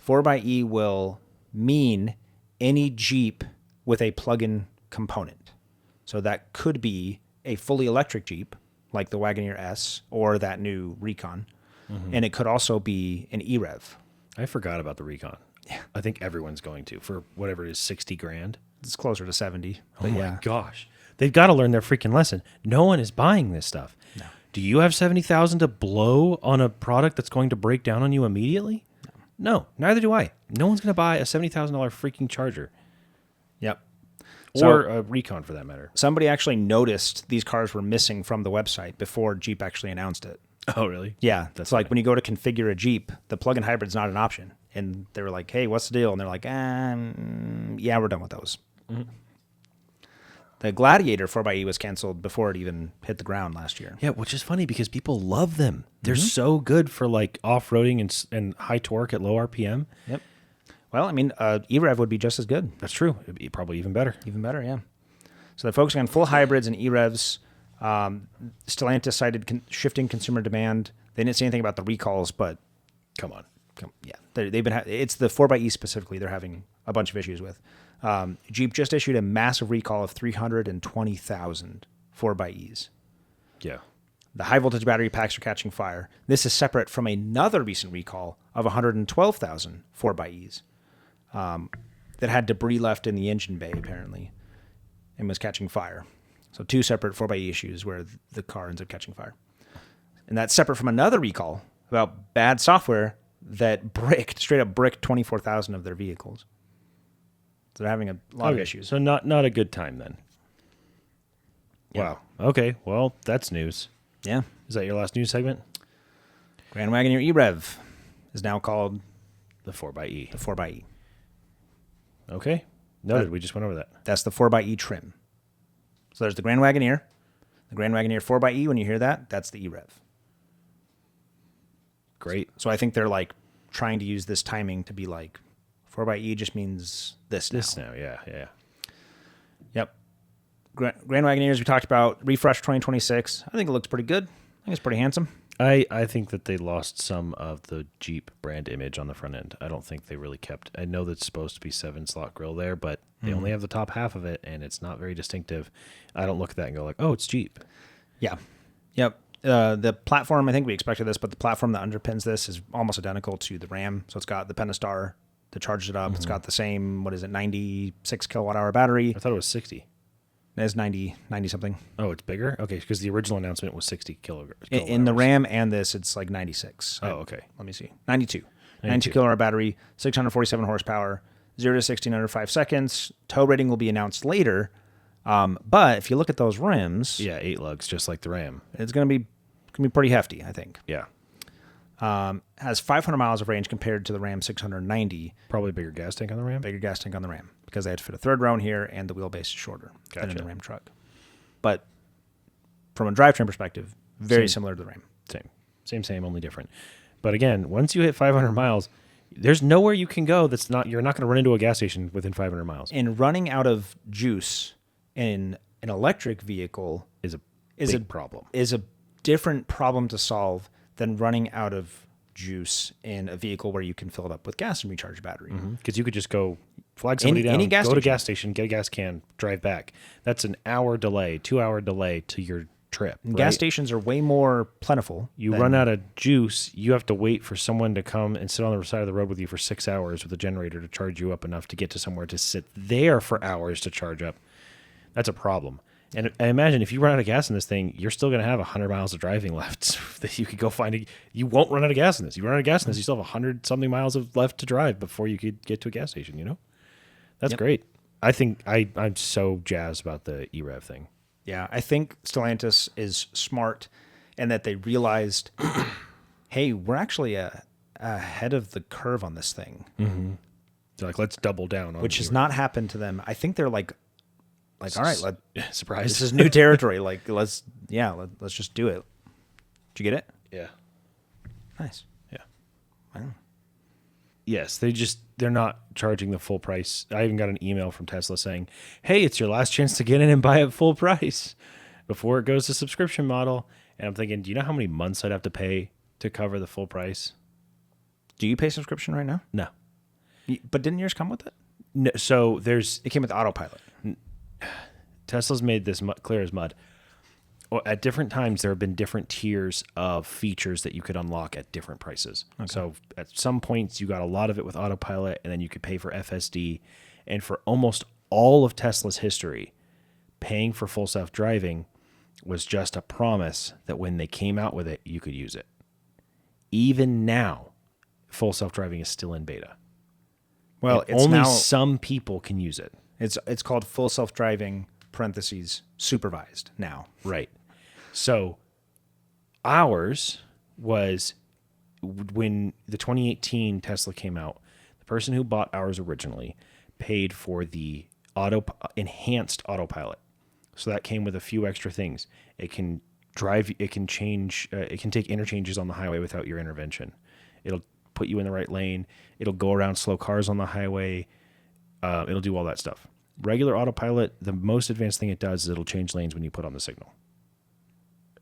4xE will mean any Jeep with a plug-in component. So that could be a fully electric Jeep, like the Wagoneer S or that new Recon. And it could also be an E-Rev. I forgot about the Recon. Yeah. I think everyone's going to for whatever it is, 60 grand. It's closer to 70. Oh my gosh. They've got to learn their freaking lesson. No one is buying this stuff. No. Do you have 70,000 to blow on a product that's going to break down on you immediately? No, neither do I. No one's going to buy a $70,000 freaking Charger. Yep. Or a Recon for that matter. Somebody actually noticed these cars were missing from the website before Jeep actually announced it. Oh, really? Yeah. That's like funny. when you go to configure a Jeep, the plug-in hybrid's not an option. And they were like, hey, what's the deal? And they're like, yeah, we're done with those. Mm-hmm. The Gladiator 4xe was canceled before it even hit the ground last year. Yeah, which is funny because people love them. They're so good for like off-roading and high torque at low RPM. Yep. Well, I mean, E-Rev would be just as good. That's true. It'd be probably even better. Even better, yeah. So they're focusing on full hybrids and E-Revs. Stellantis cited shifting consumer demand. They didn't say anything about the recalls, but Come on. yeah, they've been. It's the 4xe specifically. They're having a bunch of issues with. Jeep just issued a massive recall of 320,000 4xes. Yeah. The high voltage battery packs are catching fire. This is separate from another recent recall of 112,000 4xes that had debris left in the engine bay apparently, and was catching fire. So two separate 4xe issues where the car ends up catching fire. And that's separate from another recall about bad software that straight up bricked 24,000 of their vehicles. So they're having a lot of issues. So not a good time then. Yeah. Wow. Okay. Well, that's news. Yeah. Is that your last news segment? Grand Wagoneer E-Rev is now called The 4xe. the 4xe. Okay. Noted. We just went over that. That's the 4xe trim. So there's the Grand Wagoneer. The Grand Wagoneer 4xe, when you hear that, that's the E-Rev. Great. So I think they're like trying to use this timing to be like 4xe just means this now. Yeah. Yep. Grand Wagoneers we talked about, refresh 2026. I think it looks pretty good. I think it's pretty handsome. I think that they lost some of the Jeep brand image on the front end. I don't think they really kept. I know that's supposed to be 7-slot grille there, but they only have the top half of it, and it's not very distinctive. I don't look at that and go like, oh, it's Jeep. Yeah. Yep. The platform, I think we expected this, but the platform that underpins this is almost identical to the Ram. So it's got the Pentastar that charges it up. It's got the same, 96 kilowatt hour battery. I thought it was 60. It's 90 something. Oh, it's bigger? Okay, because the original announcement was 60 kilograms. In the Ram and this, it's like 96. Oh, okay. Let me see. 92 kilowatt hour battery, 647 horsepower, 0 to 60 in under 5 seconds. Tow rating will be announced later. But if you look at those rims, Yeah, 8 lugs, just like the Ram. it's going to be pretty hefty, I think. Yeah. Has 500 miles of range compared to the Ram 690. Probably a bigger gas tank on the Ram. Bigger gas tank on the Ram because they had to fit a third row in here and the wheelbase is shorter than in Gotcha. the Ram truck. But from a drivetrain perspective, very similar to the Ram. Same, only different. But again, once you hit 500 miles, there's nowhere you can go you're not going to run into a gas station within 500 miles. And running out of juice in an electric vehicle Is a big problem. Is a different problem to solve than running out of juice in a vehicle where you can fill it up with gas and recharge your battery. Because you could just go flag somebody down, any gas go to station. gas station, get a gas can, drive back. That's an hour delay, 2-hour delay to your trip. And right? gas stations are way more plentiful. You run out of juice, you have to wait for someone to come and sit on the side of the road with you for 6 hours with a generator to charge you up enough to get to somewhere to sit there for hours to charge up. That's a problem. And I imagine if you run out of gas in this thing, you're still going to have 100 miles of driving left that you could go find. You won't run out of gas in this. You run out of gas in this, you still have 100-something miles left to drive before you could get to a gas station, you know? That's great. I think I'm so jazzed about the E-Rev thing. Yeah, I think Stellantis is smart and that they realized, hey, we're actually ahead of the curve on this thing. Mm-hmm. They're like, let's double down on which has not happened to them. I think they're like, all right, surprise. this is new territory. Like, let's just do it. Did you get it? Yeah. Nice. Yeah. Wow. Yes, they're not charging the full price. I even got an email from Tesla saying, hey, it's your last chance to get in and buy it full price before it goes to subscription model. And I'm thinking, do you know how many months I'd have to pay to cover the full price? Do you pay subscription right now? No. But didn't yours come with it? No, so there's It came with autopilot. Tesla's made this clear as mud. At different times, there have been different tiers of features that you could unlock at different prices. Okay. So at some points, you got a lot of it with autopilot, and then you could pay for FSD. And for almost all of Tesla's history, paying for full self-driving was just a promise that when they came out with it, you could use it. Even now, full self-driving is still in beta. Well, and it's only now, some people can use it. It's called full self-driving (parentheses supervised) now. Right. So ours was when the 2018 Tesla came out, the person who bought ours originally paid for the enhanced autopilot. So that came with a few extra things. It can drive, it can change, it can take interchanges on the highway without your intervention. It'll put you in the right lane. It'll go around slow cars on the highway. It'll do all that stuff. Regular autopilot, the most advanced thing it does is it'll change lanes when you put on the signal.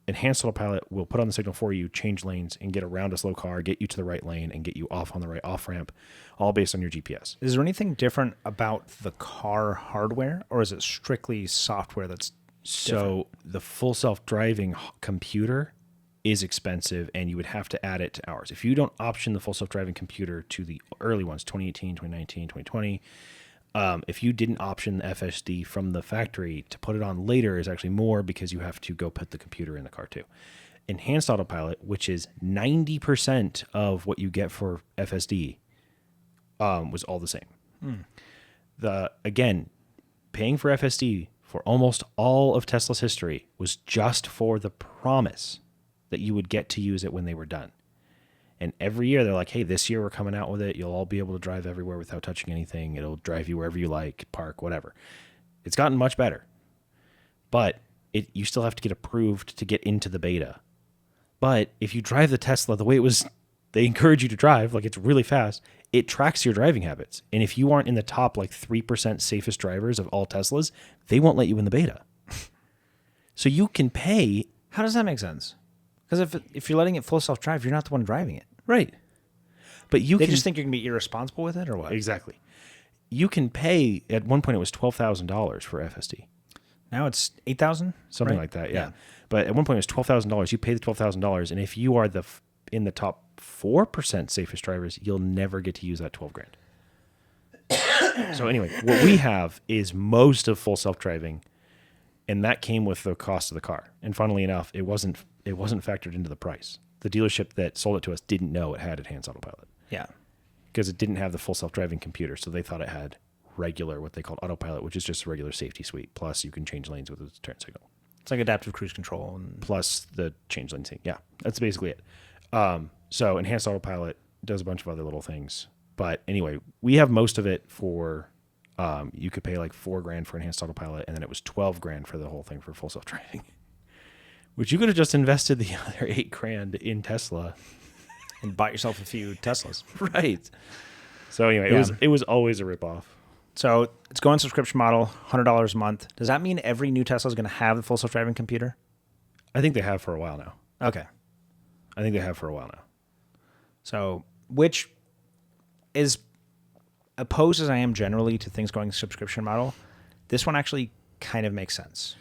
Enhanced autopilot will put on the signal for you, change lanes, and get around a slow car, get you to the right lane, and get you off on the right off ramp, all based on your GPS. Is there anything different about the car hardware, or is it strictly software that's So the full self-driving computer is expensive, and you would have to add it to ours. If you don't option the full self-driving computer to the early ones, 2018, 2019, 2020, if you didn't option the FSD from the factory to put it on later is actually more because you have to go put the computer in the car too. Enhanced autopilot, which is 90% of what you get for FSD, was all the same. Again, paying for FSD for almost all of Tesla's history was just for the promise that you would get to use it when they were done. And every year they're like, hey, this year we're coming out with it. You'll all be able to drive everywhere without touching anything. It'll drive you wherever you like, park, whatever. It's gotten much better. But you still have to get approved to get into the beta. But if you drive the Tesla the way they encourage you to drive, like it's really fast, it tracks your driving habits. And if you aren't in the top 3% safest drivers of all Teslas, they won't let you in the beta. So you can pay. How does that make sense? Because if you're letting it full self-drive, you're not the one driving it. Right. But they just think you can be irresponsible with it, or what? Exactly. You can pay, at one point it was $12,000 for FSD. Now it's $8,000? Something like that, yeah. But at one point it was $12,000. You pay the $12,000, and if you are in the top 4% safest drivers, you'll never get to use that $12,000. So anyway, what we have is most of full self-driving, and that came with the cost of the car. And funnily enough, it wasn't factored into the price. The dealership that sold it to us didn't know it had enhanced autopilot. Yeah. Because it didn't have the full self-driving computer, so they thought it had regular, what they called autopilot, which is just a regular safety suite. Plus, you can change lanes with a turn signal. It's like adaptive cruise control. Plus the change lane thing. Yeah, that's basically it. So enhanced autopilot does a bunch of other little things. But anyway, we have most of it for, you could pay $4,000 for enhanced autopilot, and then it was $12,000 for the whole thing for full self-driving. Which you could have just invested the other $8,000 in Tesla and bought yourself a few Teslas. Right. So anyway, it was always a ripoff. So it's going subscription model, $100 a month. Does that mean every new Tesla is going to have the full self-driving computer? I think they have for a while now. Okay. I think they have for a while now. So, which is opposed as I am generally to things going subscription model, this one actually kind of makes sense.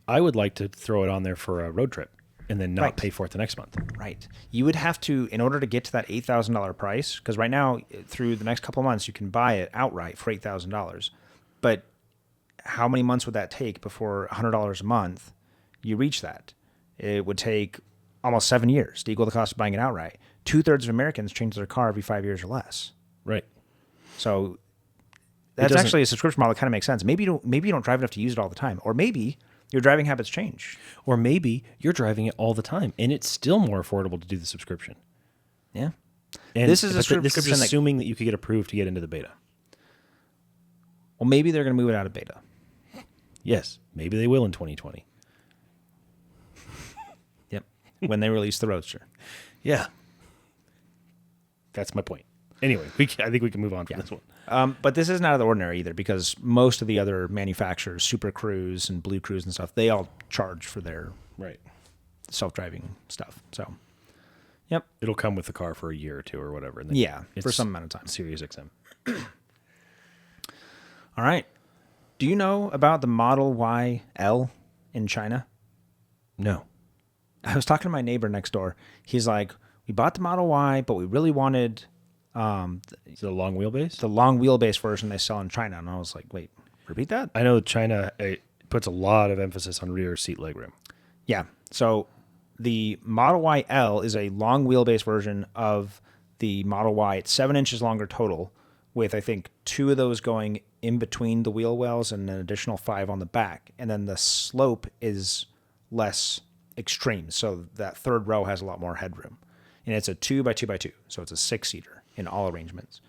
I would like to throw it on there for a road trip and then not pay for it the next month. Right. You would have to, in order to get to that $8,000 price, because right now, through the next couple of months, you can buy it outright for $8,000. But how many months would that take before $100 a month you reach that? It would take almost 7 years to equal the cost of buying it outright. 2/3 of Americans change their car every 5 years or less. Right. So that's actually a subscription model that kind of makes sense. Maybe you don't drive enough to use it all the time. Or maybe your driving habits change. Or maybe you're driving it all the time, and it's still more affordable to do the subscription. Yeah. And this is assuming that you could get approved to get into the beta. Well, maybe they're going to move it out of beta. Yes. Maybe they will in 2020. Yep. When they release the Roadster. Yeah. That's my point. Anyway, I think we can move on from this one. But this isn't out of the ordinary either, because most of the other manufacturers, Super Cruise and Blue Cruise and stuff, they all charge for their self-driving stuff. So, yep. It'll come with the car for a year or two or whatever. And then for some amount of time. Sirius XM. All right. Do you know about the Model Y L in China? No. I was talking to my neighbor next door. He's like, we bought the Model Y, but we really wanted Is it a long wheelbase? the long wheelbase version they sell in China. And I was like, wait, repeat that? I know China puts a lot of emphasis on rear seat legroom. Yeah. So the Model Y L is a long wheelbase version of the Model Y. It's 7 inches longer total, with I think 2 of those going in between the wheel wells and an additional 5 on the back. And then the slope is less extreme, so that third row has a lot more headroom. And it's a 2x2x2, so it's a 6-seater in all arrangements.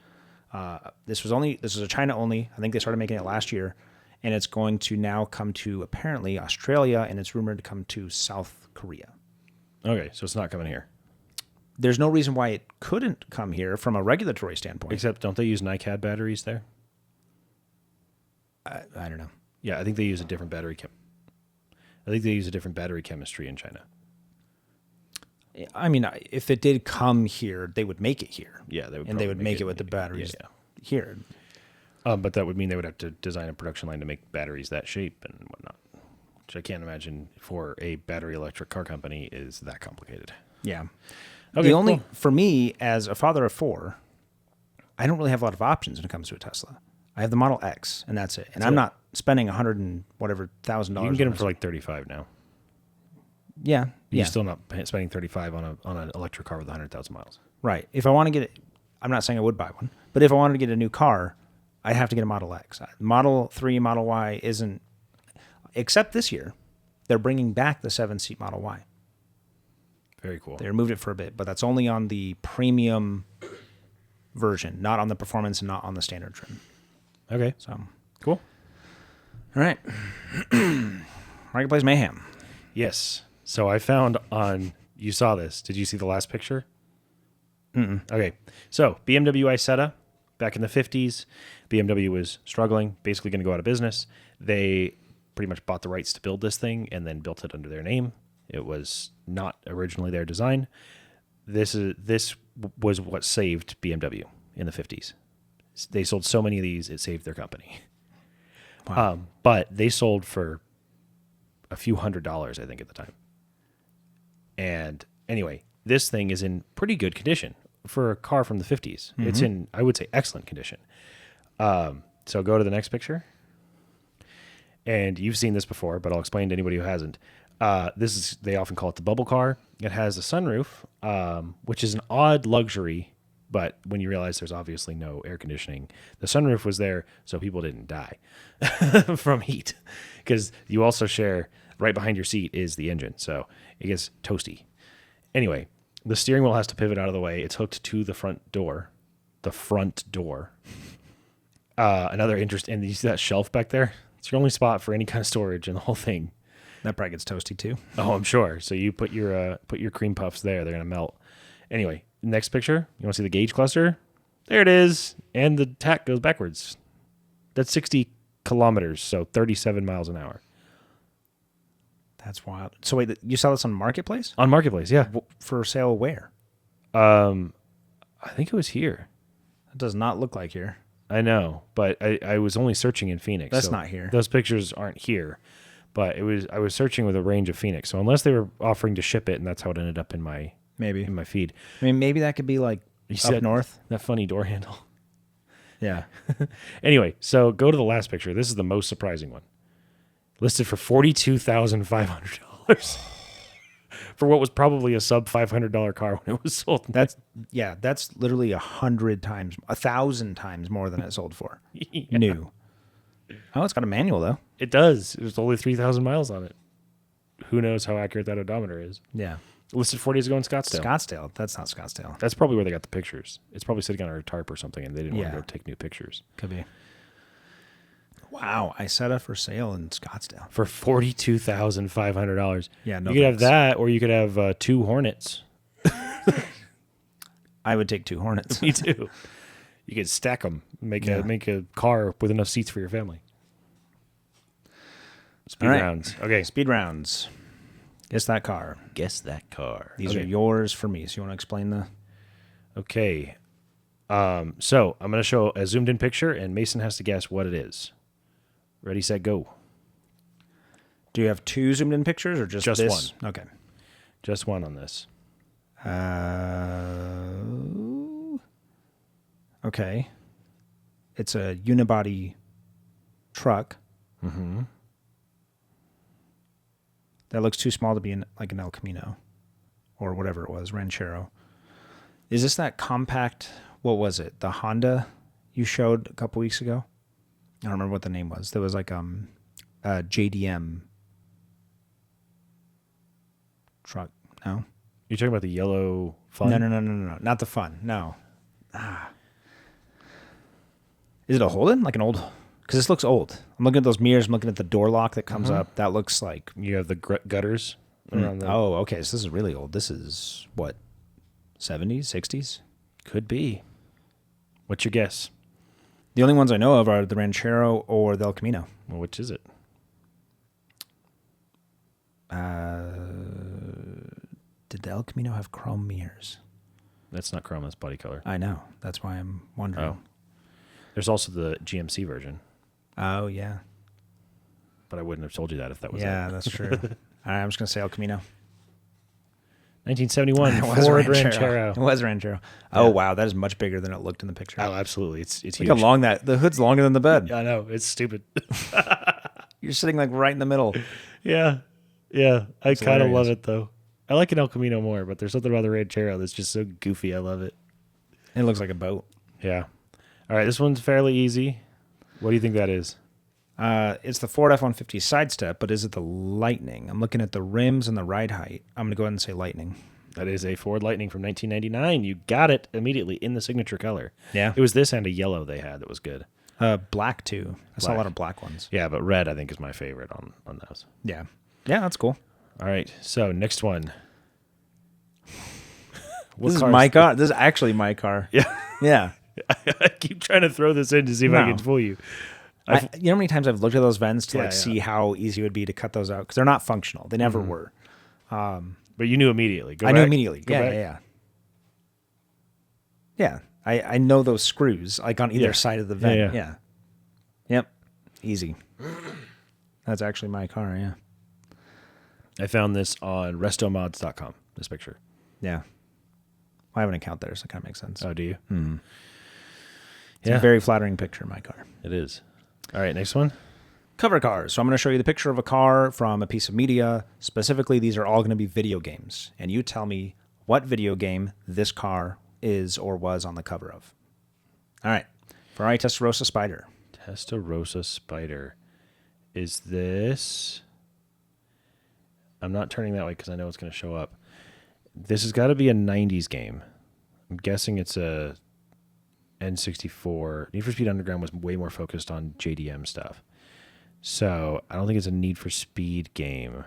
This was a China only. I think they started making it last year, and it's going to now come to apparently Australia, and it's rumored to come to South Korea. Okay, so it's not coming here. There's no reason why it couldn't come here from a regulatory standpoint. Except, don't they use NiCad batteries there? I don't know. Yeah, I think they use a different battery chemistry in China. I mean, if it did come here, they would make it here. Yeah, they would make it with the batteries here. But that would mean they would have to design a production line to make batteries that shape and whatnot, which I can't imagine for a battery electric car company is that complicated. Yeah. Okay, cool. For me, as a father of 4, I don't really have a lot of options when it comes to a Tesla. I have the Model X, and that's it. And I'm not spending $100,000 and whatever $1,000. You can get them for like $35 now. Yeah. You're still not spending $35 on an electric car with 100,000 miles. Right. If I want to get it, I'm not saying I would buy one, but if I wanted to get a new car, I'd have to get a Model X. Model 3, Model Y isn't, except this year, they're bringing back the 7-seat Model Y. Very cool. They removed it for a bit, but that's only on the premium version, not on the performance and not on the standard trim. Okay. So, Cool. all right. Marketplace Mayhem. Yes. So I found you saw this. Did you see the last picture? Mm-mm. Okay. So BMW Isetta, back in the 50s, BMW was struggling, basically going to go out of business. They pretty much bought the rights to build this thing and then built it under their name. It was not originally their design. This was what saved BMW in the 50s. They sold so many of these, it saved their company. Wow. But they sold for a few $100s, I think, at the time. And anyway, this thing is in pretty good condition for a car from the 50s. Mm-hmm. It's in, I would say, excellent condition. So go to the next picture. And you've seen this before, but I'll explain to anybody who hasn't. They often call it the bubble car. It has a sunroof, which is an odd luxury, but when you realize there's obviously no air conditioning, the sunroof was there so people didn't die from heat, because you also share right behind your seat is the engine, so it gets toasty. Anyway, the steering wheel has to pivot out of the way. It's hooked to the front door. Another interest, and you see that shelf back there? It's your only spot for any kind of storage in the whole thing. That probably gets toasty too. Oh, I'm sure. So you put your cream puffs there; they're gonna melt. Anyway, next picture. You want to see the gauge cluster? There it is, and the tach goes backwards. That's 60 kilometers, so 37 miles an hour. That's wild. So wait, you sell this on Marketplace? On Marketplace, yeah. For sale where? I think it was here. It does not look like here. I know, but I was only searching in Phoenix. That's so not here. Those pictures aren't here, but I was searching with a range of Phoenix. So unless they were offering to ship it, and that's how it ended up in my feed. I mean, maybe that could be like up north. That funny door handle. Yeah. Anyway, so go to the last picture. This is the most surprising one. Listed for $42,500 for what was probably a sub $500 car when it was sold. That's literally 100 times, 1,000 times more than it sold for. Yeah. New. Oh, it's got a manual though. It does. There's only 3,000 miles on it. Who knows how accurate that odometer is? Yeah. Listed 4 days ago in Scottsdale. Scottsdale. That's not Scottsdale. That's probably where they got the pictures. It's probably sitting on a tarp or something, and they didn't want to go take new pictures. Could be. Wow, Isetta for sale in Scottsdale for $42,500. Yeah, no. You could have that, or you could have 2 Hornets. I would take 2 Hornets. Me too. You could stack them, make a car with enough seats for your family. Speed rounds. Okay, speed rounds. Guess that car. Guess that car. These are yours for me. So you want to explain the? Okay. So I'm going to show a zoomed in picture, and Mason has to guess what it is. Ready, set, go. Do you have 2 zoomed in pictures or just this? one. Okay. Just one on this. Okay. It's a unibody truck. Mm-hmm. That looks too small to be like an El Camino or whatever it was, Ranchero. Is this that compact, what was it, the Honda you showed a couple weeks ago? I don't remember what the name was. There was like a JDM truck. No? You're talking about the yellow Fun? No. Not the Fun. No. Is it a Holden? Like an old... Because this looks old. I'm looking at those mirrors. I'm looking at the door lock that comes up. That looks like... You have the gutters around the... Oh, okay. So this is really old. This is, what, 70s, 60s? Could be. What's your guess? The only ones I know of are the Ranchero or the El Camino. Well, which is it? Did the El Camino have chrome mirrors? That's not chrome. That's body color. I know. That's why I'm wondering. Oh. There's also the GMC version. Oh, yeah. But I wouldn't have told you that if that was Yeah, that's true. All right, I'm just going to say El Camino. 1971 It was Ford Ranchero. It was Ranchero. Oh, wow. That is much bigger than it looked in the picture. Oh, absolutely. It's Look huge. how long the hood's longer than the bed. Yeah, I know. It's stupid. You're sitting like right in the middle. Yeah. I It's kind of hilarious. love it, though. I like an El Camino more, but there's something about the Ranchero that's just so goofy. I love it. It looks like a boat. Yeah. All right, this one's fairly easy. What do you think that is? It's the Ford F-150 Sidestep, but is it the Lightning? I'm looking at the rims and the ride height. I'm going to go ahead and say Lightning. That is a Ford Lightning from 1999. You got it immediately in the signature color. Yeah. It was this and a yellow they had that was good. Black, too. I saw a lot of black ones. Yeah, but red I think is my favorite on those. Yeah. Yeah, that's cool. All right, so next one. This is my car. This is actually my car. Yeah. Yeah. I keep trying to throw this in to see if I No. can fool you. You know how many times I've looked at those vents to Yeah. see how easy it would be to cut those out? Because they're not functional. They never were. But you knew immediately. I knew immediately. Go back. Yeah. I know those screws, like on either side of the vent. Yeah. Yep. Easy. That's actually my car, yeah. I found this on restomods.com, this picture. Yeah. I have an account there, so it kind of makes sense. Oh, do you? It's a very flattering picture of my car. It is. All right, next one. Cover cars. So I'm going to show you the picture of a car from a piece of media. Specifically, these are all going to be video games. And you tell me what video game this car is or was on the cover of. All right. Ferrari Testarossa Spider. Testarossa Spider. Is this... I'm not turning that way because I know it's going to show up. This has got to be a 90s game. I'm guessing it's a N64. Need for Speed Underground was way more focused on JDM stuff. So I don't think it's a Need for Speed game.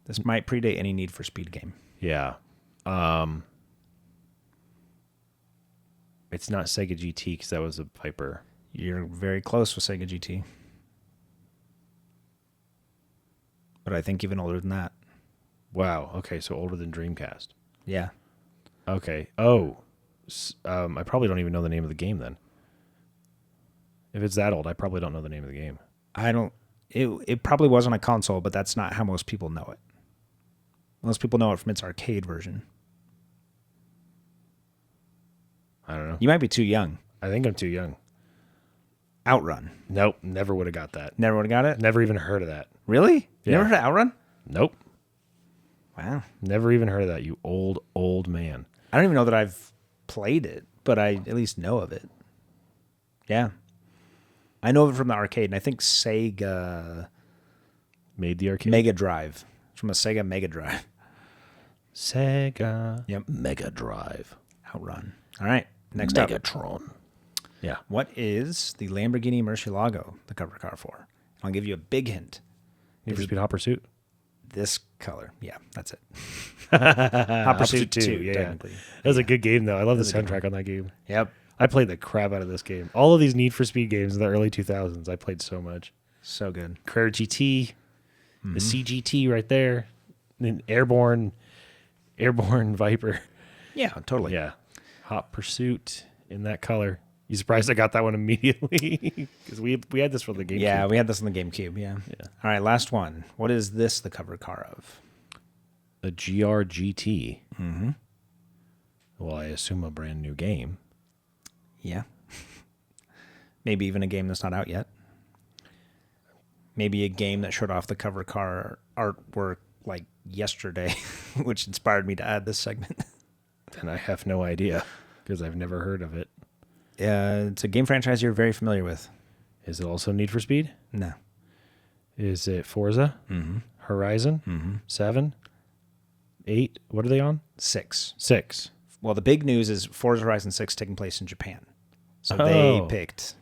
This might predate any Need for Speed game. Yeah. It's not Sega GT because that was a Piper. You're very close with Sega GT. But I think even older than that. Wow. Okay, so older than Dreamcast. Yeah. Okay. Oh. I probably don't even know the name of the game then. If it's that old, I probably don't know the name of the game. I don't... It probably was on a console, but that's not how most people know it. Most people know it from its arcade version. I don't know. You might be too young. I think I'm too young. Outrun. Nope. Never would have got that. Never would have got it? Never even heard of that. Really? You Yeah. never heard of Outrun? Nope. Wow. Never even heard of that, you old man. I don't even know that I've played it, but I at least know of it. Yeah. I know of it from the arcade, and I think Sega Made the arcade? Mega Drive. It's from a Sega Mega Drive. Sega. Yep. Mega Drive. Outrun. All right. Next up. Megatron. Yeah. What is the Lamborghini Murcielago the cover car for? I'll give you a big hint. Need for Speed Hot Pursuit? This color. Yeah, that's it. Hot Pursuit 2, yeah. technically. That was a good game, though. I love the soundtrack on that game. Yep. I played the crap out of this game. All of these Need for Speed games in the early 2000s, I played so much. So good. Carrera GT, the CGT right there, then Airborne Viper. Yeah, totally. Yeah. Hot Pursuit in that color. You surprised I got that one immediately? Because we had this for the GameCube. Yeah, we had this on the GameCube. Yeah. All right, last one. What is this the cover car of? A GR-GT. Mm-hmm. Well, I assume a brand new game. Yeah. Maybe even a game that's not out yet. Maybe a game that showed off the cover car artwork like yesterday, which inspired me to add this segment. And I have no idea because I've never heard of it. It's a game franchise you're very familiar with. Is it also Need for Speed? No. Is it Forza? Mm-hmm. Horizon? Mm-hmm. 7? 8? What are they on? 6. 6. Well, the big news is Forza Horizon 6 taking place in Japan. So they picked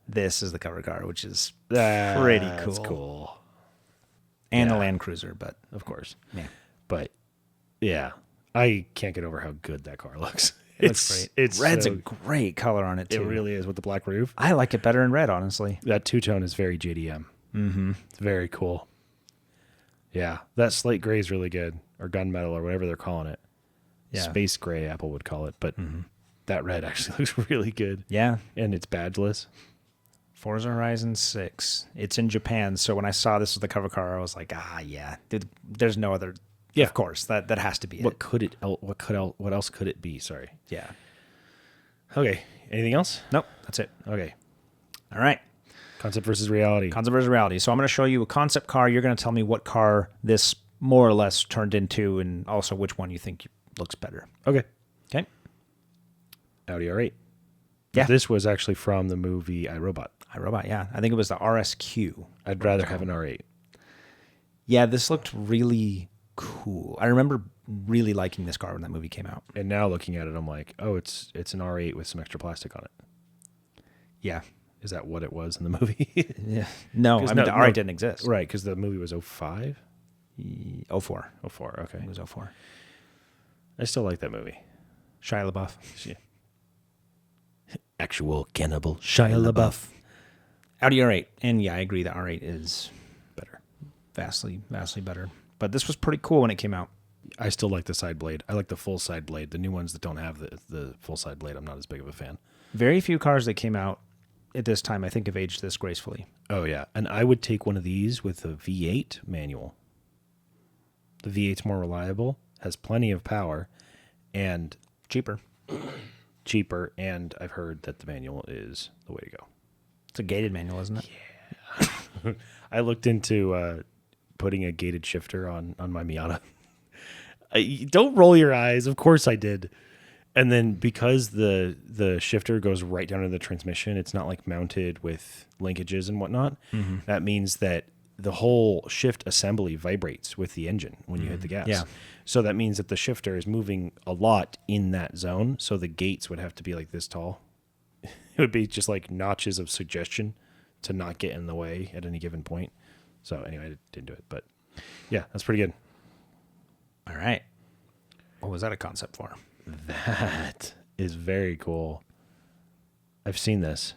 this as the cover car, which is pretty cool. That's cool. And the Land Cruiser, but of course. Yeah. But yeah, I can't get over how good that car looks. It looks great. Red's a great color on it, too. It really is with the black roof. I like it better in red, honestly. That two-tone is very JDM. Mm-hmm. It's very cool. Yeah, that slate gray is really good, or gunmetal, or whatever they're calling it. Yeah. Space gray, Apple would call it, but that red actually looks really good. Yeah. And it's badgeless. Forza Horizon 6. It's in Japan, so when I saw this with the cover car, I was like, yeah. There's no other... Yeah, of course. That has to be what it. Could it? What else could it be? Sorry. Yeah. Okay. Anything else? Nope. That's it. Okay. All right. Concept versus reality. Concept versus reality. So I'm going to show you a concept car. You're going to tell me what car this more or less turned into, and also which one you think looks better. Okay. Okay. Audi R8. Yeah. This was actually from the movie iRobot. iRobot, yeah. I think it was the RSQ. I'd rather have an R8. Yeah, this looked really cool. I remember really liking this car when that movie came out. And now looking at it, I'm like, oh, it's an R8 with some extra plastic on it. Yeah. Is that what it was in the movie? Yeah. No, I mean, the R8 didn't exist. Right, because the movie was 05? 04. 04, okay. It was 04. I still like that movie. Shia LaBeouf. Yeah. Actual cannibal Shia LaBeouf. Audi R8. And yeah, I agree the R8 is better. Vastly better. But this was pretty cool when it came out. I still like the side blade. I like the full side blade. The new ones that don't have the full side blade, I'm not as big of a fan. Very few cars that came out at this time, I think, have aged this gracefully. Oh, yeah. And I would take one of these with a V8 manual. The V8's more reliable, has plenty of power, and cheaper, and I've heard that the manual is the way to go. It's a gated manual, isn't it? Yeah. I looked into putting a gated shifter on my Miata. Don't roll your eyes. Of course I did. And then because the shifter goes right down into the transmission, it's not like mounted with linkages and whatnot. Mm-hmm. That means that the whole shift assembly vibrates with the engine when you hit the gas. Yeah. So that means that the shifter is moving a lot in that zone. So the gates would have to be like this tall. It would be just like notches of suggestion to not get in the way at any given point. So anyway, I didn't do it, but yeah, that's pretty good. All right. What was that a concept for? That is very cool. I've seen this.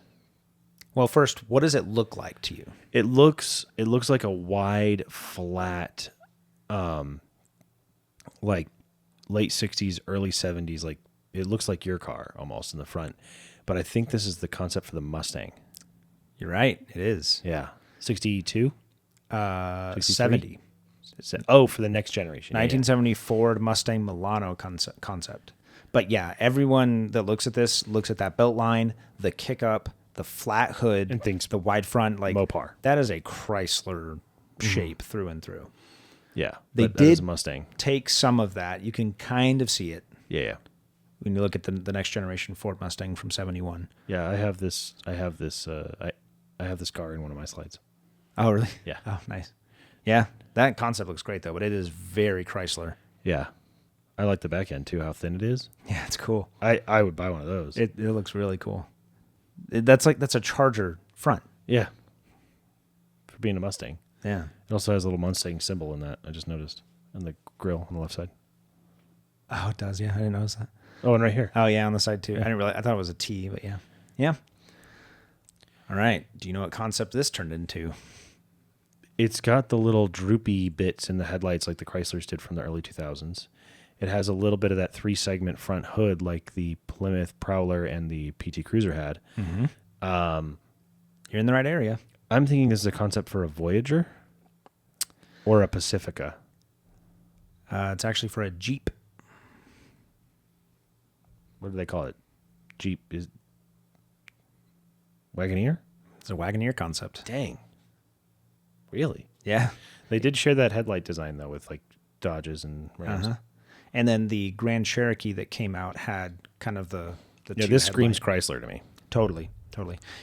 Well, first, what does it look like to you? It looks like a wide, flat, like late 60s, early 70s. Like it looks like your car almost in the front. But I think this is the concept for the Mustang. You're right. It is. Yeah. 62? 70. Oh, for the next generation. 1970 Ford Mustang Milano concept. But yeah, everyone that looks at this looks at that belt line, the kick up, the flat hood, and thinks the wide front, like Mopar. That is a Chrysler shape through and through. Yeah, they did a Mustang. Take some of that. You can kind of see it. Yeah. When you look at the next generation Ford Mustang from 71. Yeah, I have this car in one of my slides. Oh, really? Yeah. Oh, nice. Yeah, that concept looks great though, but it is very Chrysler. Yeah. I like the back end too, how thin it is. Yeah, it's cool. I would buy one of those. It looks really cool. That's a Charger front. Yeah. For being a Mustang. Yeah. It also has a little Mustang symbol in that, I just noticed. On the grill on the left side. Oh, it does, yeah. I didn't notice that. Oh, and right here. Oh, yeah, on the side too. Yeah. I didn't realize. I thought it was a T, but yeah. Yeah. All right. Do you know what concept this turned into? It's got the little droopy bits in the headlights like the Chryslers did from the early 2000s. It has a little bit of that 3-segment front hood like the Plymouth Prowler and the PT Cruiser had. Mm-hmm. You're in the right area. I'm thinking this is a concept for a Voyager or a Pacifica. It's actually for a Jeep. What do they call it? Jeep is Wagoneer? It's a Wagoneer concept. Dang. Really? Yeah. They did share that headlight design, though, with like Dodges and Rams. And then the Grand Cherokee that came out had kind of the Yeah, two this screams headlight. Chrysler to me. Totally.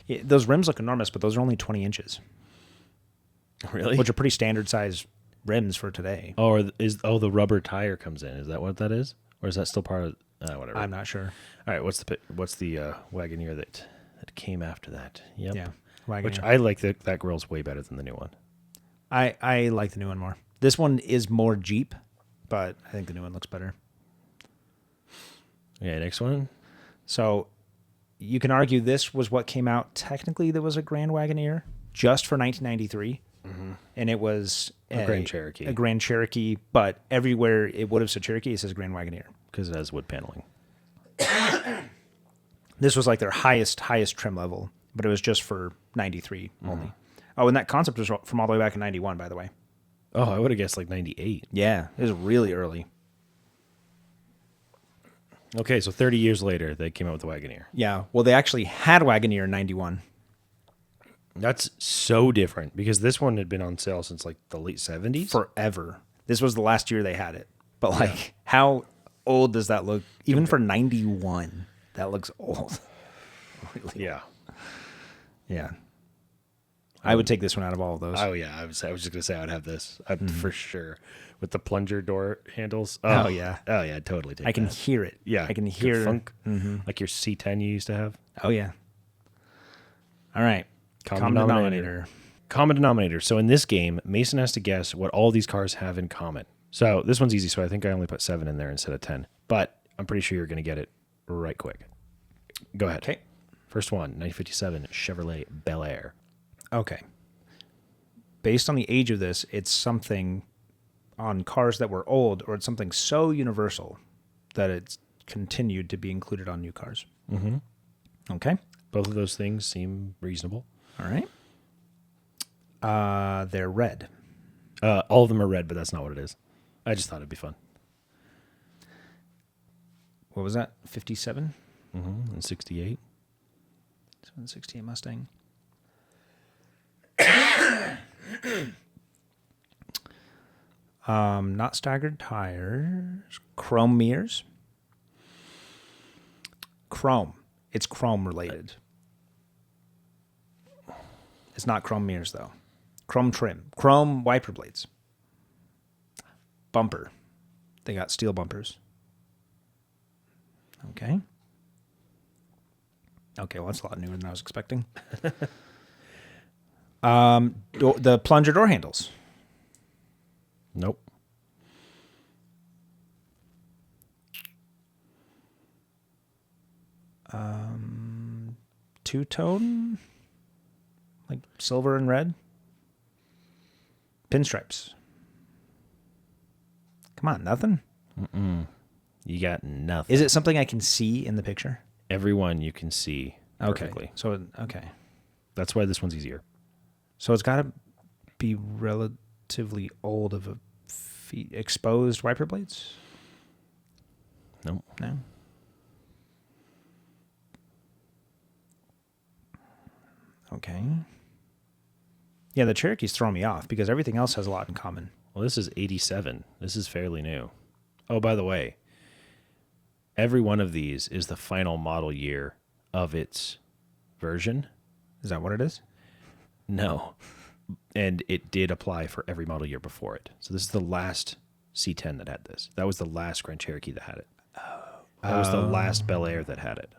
Yeah, those rims look enormous, but those are only 20 inches, Really? which are pretty standard size rims for today. Oh, the rubber tire comes in? Is that what that is, or is that still part of? Whatever. I'm not sure. All right. What's the Wagoneer that came after that? Yep. Yeah, Wagoneer. Which I like that grill's way better than the new one. I like the new one more. This one is more Jeep, but I think the new one looks better. Okay. Next one. So you can argue this was what came out technically that was a Grand Wagoneer just for 1993. And it was A Grand Cherokee. A Grand Cherokee, but everywhere it would have said Cherokee, it says Grand Wagoneer. Because it has wood paneling. This was like their highest trim level, but it was just for 93 only. Oh, and that concept was from all the way back in 91, by the way. Oh, I would have guessed like 98. Yeah, it was really early. Okay, so 30 years later, they came out with the Wagoneer. Yeah, well, they actually had Wagoneer in 91. That's so different because this one had been on sale since like the late 70s. Forever. This was the last year they had it. But like, how old does that look? Even for 91, that looks old. Really? Yeah. Yeah. I would take this one out of all of those. Oh yeah, I was just gonna say I would have this for sure with the plunger door handles. Oh, yeah. oh yeah, I'd totally take. I can that. hear it. Yeah, I can good hear funk, like your C10 you used to have. Oh yeah. All right. Common denominator. Common denominator. So in this game, Mason has to guess what all these cars have in common. So this one's easy. So I think I only put 7 in there instead of 10. But I'm pretty sure you're gonna get it right quick. Go ahead. Okay. First one, 1957 Chevrolet Bel Air. Okay. Based on the age of this, it's something on cars that were old, or it's something so universal that it's continued to be included on new cars. Mm-hmm. Okay. Both of those things seem reasonable. All right. They're red. All of them are red, but that's not what it is. I just thought it'd be fun. What was that? 57? Mm-hmm. And 68. 768 Mustang. Not staggered tires. Chrome mirrors. Chrome. It's chrome related. It's not chrome mirrors though. Chrome trim. Chrome wiper blades. Bumper. They got steel bumpers. Okay. Okay, well that's a lot newer than I was expecting. The plunger door handles. Nope. Two-tone, like silver and red. Pinstripes. Come on, nothing? You got nothing. Is it something I can see in the picture? Everyone you can see perfectly. Okay. So, okay. That's why this one's easier. So it's got to be relatively old of a exposed wiper blades? Nope. No? Okay. Yeah, the Cherokee's throwing me off because everything else has a lot in common. Well, this is 87. This is fairly new. Oh, by the way, every one of these is the final model year of its version. Is that what it is? No. And it did apply for every model year before it. So this is the last C10 that had this. That was the last Grand Cherokee that had it. That was the last Bel Air that had it.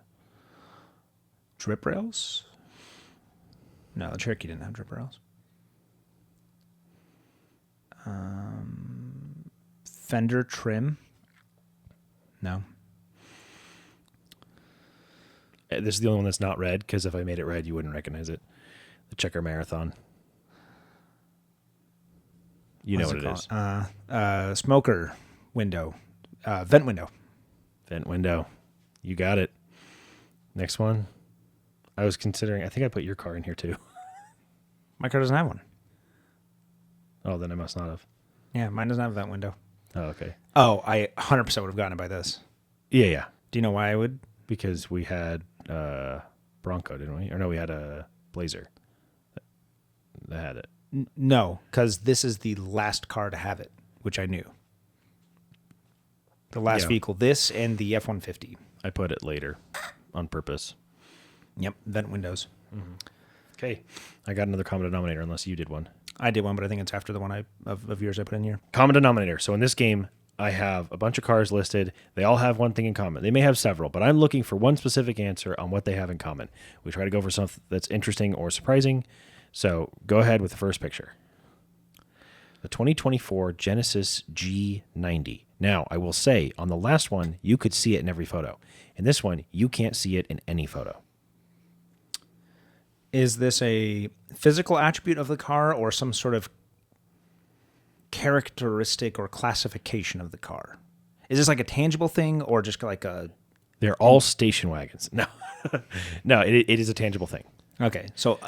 Drip rails? No, the Cherokee didn't have drip rails. Fender trim? No. This is the only one that's not red, because if I made it red, you wouldn't recognize it. The Checker Marathon. You know what it is. Smoker window. Vent window. Vent window. You got it. Next one. I was considering, I think I put your car in here too. My car doesn't have one. Oh, then I must not have. Yeah, mine doesn't have a vent window. Oh, okay. Oh, I 100% would have gotten it by this. Yeah. Do you know why I would? Because we had Bronco, didn't we? Or no, we had a Blazer that had it. No, because this is the last car to have it, which I knew. The last vehicle, this and the F-150. I put it later on purpose. Yep, vent windows. Okay. I got another common denominator unless you did one. I did one, but I think it's after the one of yours I put in here. Common denominator. So in this game, I have a bunch of cars listed. They all have one thing in common. They may have several, but I'm looking for one specific answer on what they have in common. We try to go for something that's interesting or surprising. So go ahead with the first picture. The 2024 Genesis G90. Now, I will say, on the last one, you could see it in every photo. In this one, you can't see it in any photo. Is this a physical attribute of the car or some sort of characteristic or classification of the car? Is this like a tangible thing or just like a... They're all station wagons. No. No, it is a tangible thing. Okay, so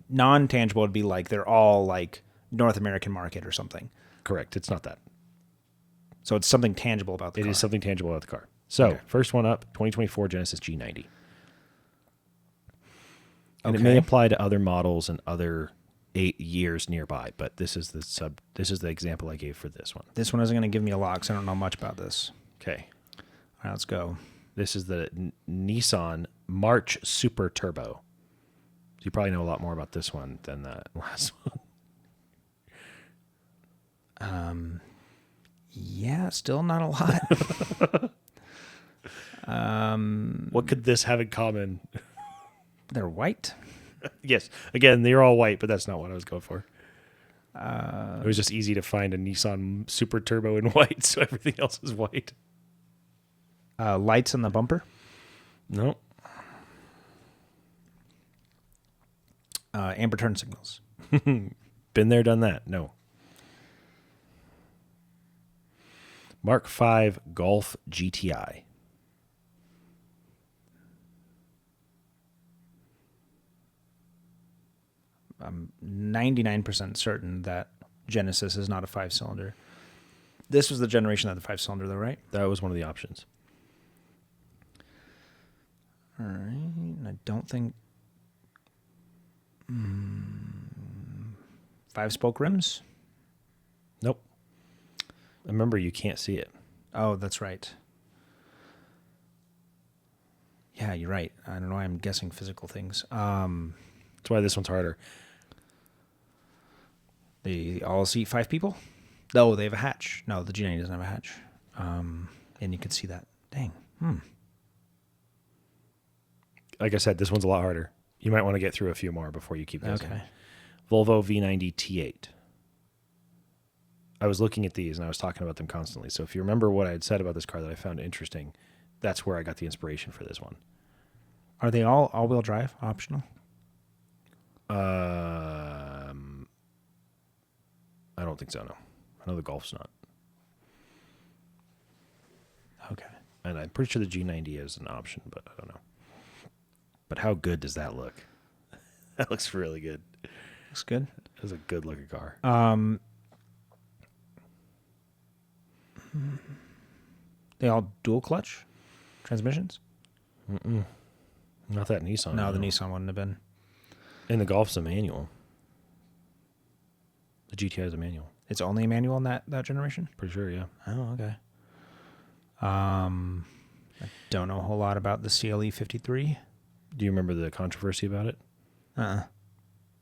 non-tangible would be like they're all like North American market or something. Correct. It's not that. So it's something tangible about the car. It is something tangible about the car. So, First one up, 2024 Genesis G90. And it may apply to other models and other 8 years nearby, but this is the example I gave for this one. This one isn't going to give me a lot because I don't know much about this. Okay. All right, let's go. This is the Nissan March Super Turbo. So you probably know a lot more about this one than the last one. Yeah, still not a lot. What could this have in common? They're white. Yes. Again, they're all white, but that's not what I was going for. It was just easy to find a Nissan Super Turbo in white, so everything else is white. Lights in the bumper. No. Amber turn signals. Been there, done that. No. Mark V Golf GTI. I'm 99% certain that Genesis is not a 5-cylinder. This was the generation that had the 5-cylinder, though, right? That was one of the options. All right. I don't think... 5-spoke rims? Nope. Remember, you can't see it. Oh, that's right. Yeah, you're right. I don't know why I'm guessing physical things. That's why this one's harder. They all seat 5 people? No, they have a hatch. No, the G90 doesn't have a hatch. And you can see that. Dang. Like I said, this one's a lot harder. You might want to get through a few more before you keep guessing. Okay. Volvo V90 T8. I was looking at these and I was talking about them constantly. So if you remember what I had said about this car that I found interesting, that's where I got the inspiration for this one. Are they all all-wheel drive optional? I don't think so, no. I know the Golf's not. Okay. And I'm pretty sure the G90 is an option, but I don't know. But how good does that look? That looks really good. Looks good. It's a good looking car. They all dual clutch transmissions? Not that Nissan. No, the Nissan wouldn't have been. And the Golf's a manual. The GTI is a manual. It's only a manual in that generation? Pretty sure, yeah. Oh, okay. I don't know a whole lot about the CLE 53. Do you remember the controversy about it?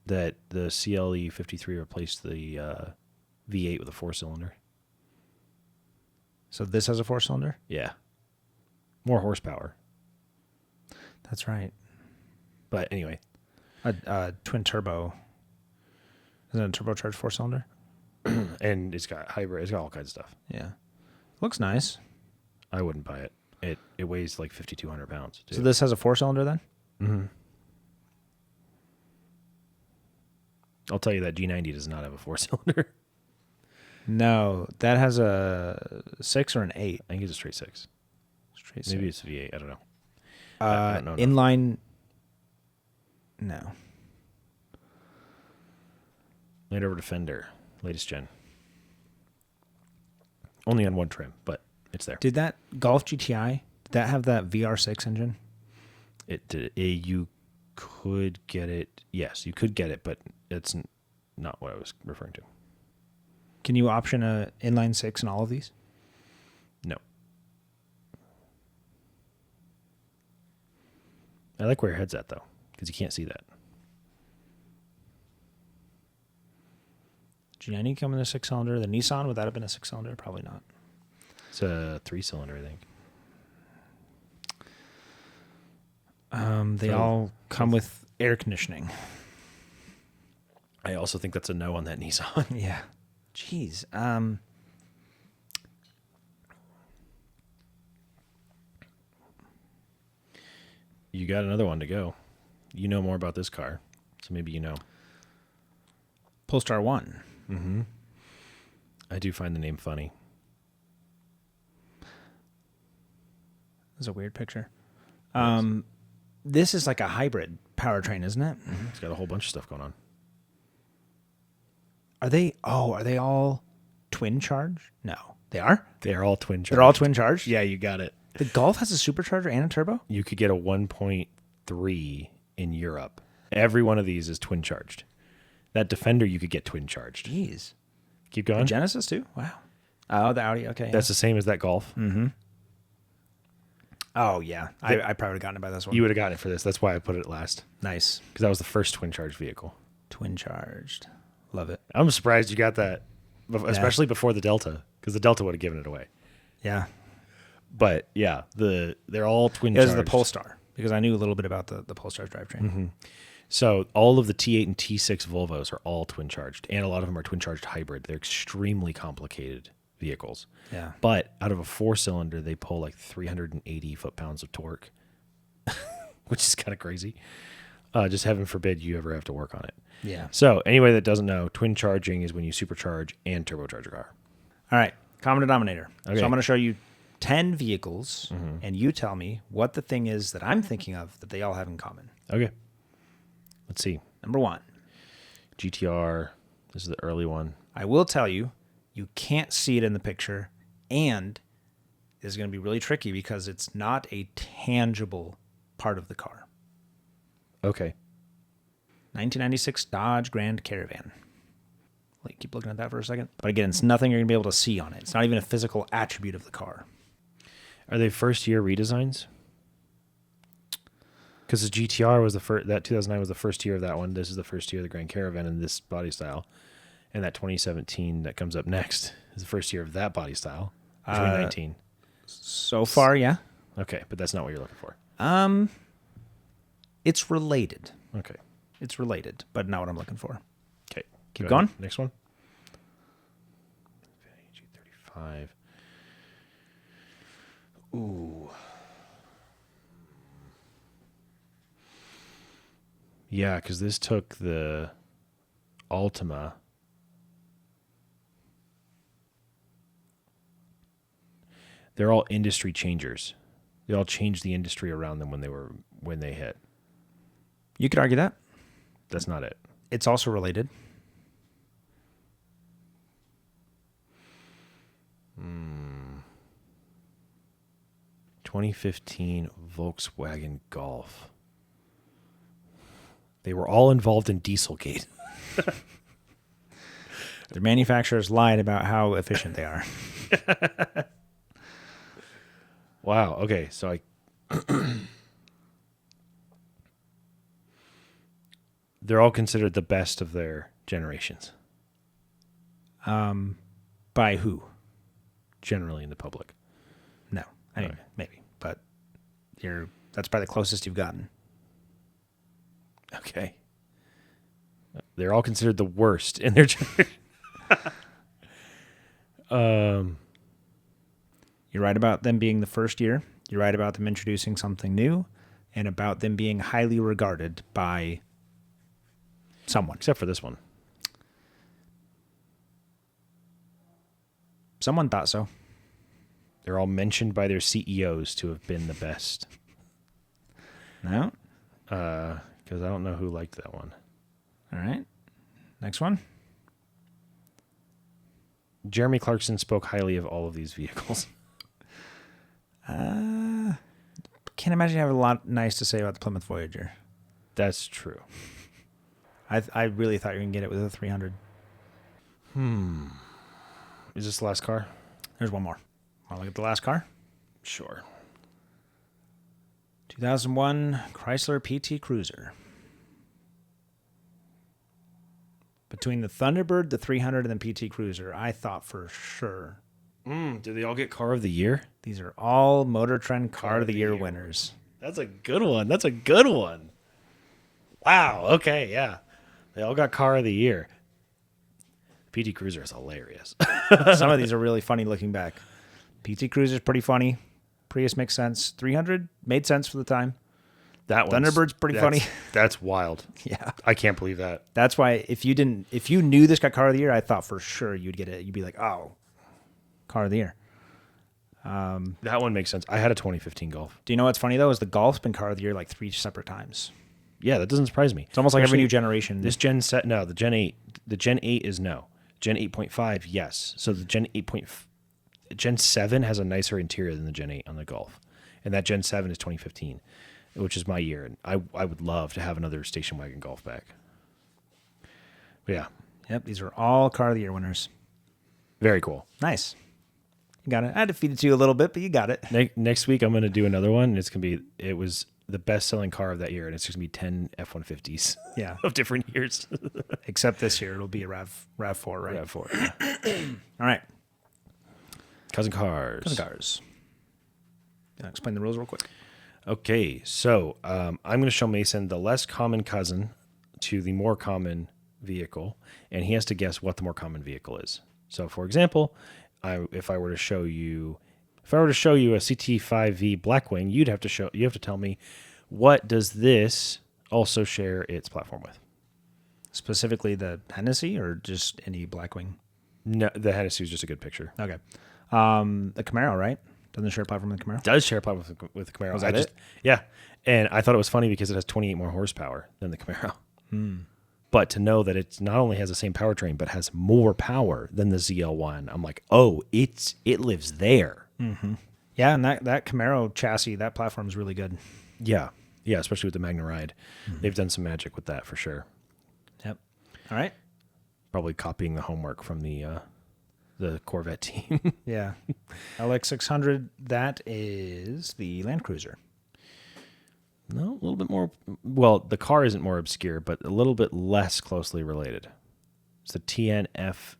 That the CLE 53 replaced the V8 with a 4-cylinder. So this has a 4-cylinder? Yeah. More horsepower. That's right. But anyway. A twin turbo. Isn't it a turbocharged 4-cylinder? And it's got hybrid. It's got all kinds of stuff. Yeah. Looks nice. I wouldn't buy it. It weighs like 5,200 pounds. Too. So this has a 4-cylinder then? Mm-hmm. I'll tell you that G90 does not have a 4-cylinder. No, that has a 6 or an 8. I think it's a straight 6. Straight Maybe six. it's V8. I don't know. I don't know. Inline. No. Land Rover Defender, latest gen. Only on one trim, but it's there. Did that Golf GTI, did that have that VR6 engine? It did. You could get it. Yes, you could get it, but it's not what I was referring to. Can you option a inline 6 in all of these? No. I like where your head's at, though, because you can't see that. Did any come in a 6-cylinder? The Nissan, would that have been a 6-cylinder? Probably not. It's a 3-cylinder, I think. They all come with air conditioning. I also think that's a no on that Nissan. Yeah. Jeez. You got another one to go. You know more about this car, so maybe you know. Polestar 1. Mm-hmm. I do find the name funny. That's a weird picture. This is like a hybrid powertrain, isn't it? Mm-hmm. It's got a whole bunch of stuff going on. Are they all twin charge? No. They are? They are all twin charged. They're all twin charged? Yeah, you got it. The Golf has a supercharger and a turbo? You could get a 1.3 in Europe. Every one of these is twin charged. That Defender you could get twin charged. Jeez. Keep The going. Genesis too? Wow. Oh, the Audi. Okay. That's the same as that Golf. Mm-hmm. Oh, yeah. I probably would have gotten it by this one. You would have gotten it for this. That's why I put it last. Nice. Because that was the first twin charged vehicle. Twin charged. Love it. I'm surprised you got that, especially before the Delta, because the Delta would have given it away. Yeah. But yeah, they're all twin It was charged. the Polestar, because I knew a little bit about the Polestar's drivetrain. Mm-hmm. So all of the T8 and T6 Volvos are all twin charged, and a lot of them are twin charged hybrid. They're extremely complicated vehicles. Yeah. But out of a 4-cylinder, they pull like 380 foot-pounds of torque, which is kind of crazy. Just heaven forbid you ever have to work on it. Yeah. So anybody that doesn't know, twin charging is when you supercharge and turbocharge a car. All right. Common denominator. Okay. So I'm going to show you 10 vehicles, and you tell me what the thing is that I'm thinking of that they all have in common. Okay. Let's see. Number 1. GTR. This is the early one. I will tell you, you can't see it in the picture, and it's going to be really tricky because it's not a tangible part of the car. Okay. 1996 Dodge Grand Caravan. Like, keep looking at that for a second. But again, it's nothing you're going to be able to see on it. It's not even a physical attribute of the car. Are they first-year redesigns? Because the GTR was the first. That 2009 was the first year of that one. This is the first year of the Grand Caravan in this body style, and that 2017 that comes up next is the first year of that body style. 2019. So far, yeah. Okay, but that's not what you're looking for. It's related. Okay. It's related, but not what I'm looking for. Okay. Keep Go going. ahead. Next one. G35. Ooh. Yeah, because this took the Altima. They're all industry changers. They all changed the industry around them when they hit. You could argue that. That's not it. It's also related. 2015 Volkswagen Golf. They were all involved in Dieselgate. Their manufacturers lied about how efficient they are. Wow. Okay. So they're all considered the best of their generations, By who? generally in the public. No. I mean, Okay. maybe. But that's probably the closest you've gotten. Okay. They're all considered the worst in their generation. You're right about them being the first year. You're right about them introducing something new, and about them being highly regarded by someone. Except for this one. Someone thought so. They're all mentioned by their CEOs to have been the best. No? Because I don't know who liked that one. All right. Next one. Jeremy Clarkson spoke highly of all of these vehicles. Can't imagine you have a lot nice to say about the Plymouth Voyager. That's true. I really thought you were going to get it with a 300. Is this the last car? There's one more. Want to look at the last car? Sure. 2001 Chrysler PT Cruiser. Between the Thunderbird, the 300, and the PT Cruiser, I thought for sure. Did they all get car of the year? These are all Motor Trend Car of the Year winners. That's a good one. That's a good one. Wow. Okay. Yeah. They all got car of the year. PT Cruiser is hilarious. Some of these are really funny looking back. PT Cruiser is pretty funny. Prius makes sense. 300 made sense for the time. That Thunderbird's pretty funny. That's wild. Yeah. I can't believe that. That's why if you knew this got Car of the Year, I thought for sure you'd get it. You'd be like, oh, Car of the Year. That one makes sense. I had a 2015 Golf. Do you know what's funny though? Is the Golf's been Car of the Year like 3 separate times. Yeah, that doesn't surprise me. It's almost like every Especially new generation. This Gen set, no, the Gen 8. The Gen 8 is no. Gen 8.5, yes. So the Gen 7 has a nicer interior than the Gen 8 on the Golf. And that Gen 7 is 2015, which is my year. And I would love to have another station wagon Golf back. But yeah. Yep, these are all Car of the Year winners. Very cool. Nice. You got it. I defeated you a little bit, but you got it. Next week, I'm going to do another one. And it was the best-selling car of that year, and it's just going to be 10 F-150s Yeah. of different years. Except this year, it'll be a RAV4, right? RAV4. Yeah. All right. Cousin Cars. Explain the rules real quick. Okay, so I'm going to show Mason the less common cousin to the more common vehicle, and he has to guess what the more common vehicle is. So, for example, if I were to show you a CT5V Blackwing, you have to tell me, what does this also share its platform with? Specifically the Hennessy or just any Blackwing? No, the Hennessy is just a good picture. Okay. The Camaro, right? Doesn't share a platform with the Camaro? Does share a platform with the Camaro. Was that it? Yeah, and I thought it was funny because it has 28 more horsepower than the Camaro. But to know that it not only has the same powertrain, but has more power than the ZL1, I'm like, oh, it lives there. Mm-hmm. Yeah, and that Camaro chassis, that platform is really good. Yeah, especially with the Magna Ride. They've done some magic with that for sure. Yep. All right. Probably copying the homework from the Corvette team. Yeah. LX600, that is the Land Cruiser. No, a little bit more. Well, the car isn't more obscure, but a little bit less closely related. It's the TNF8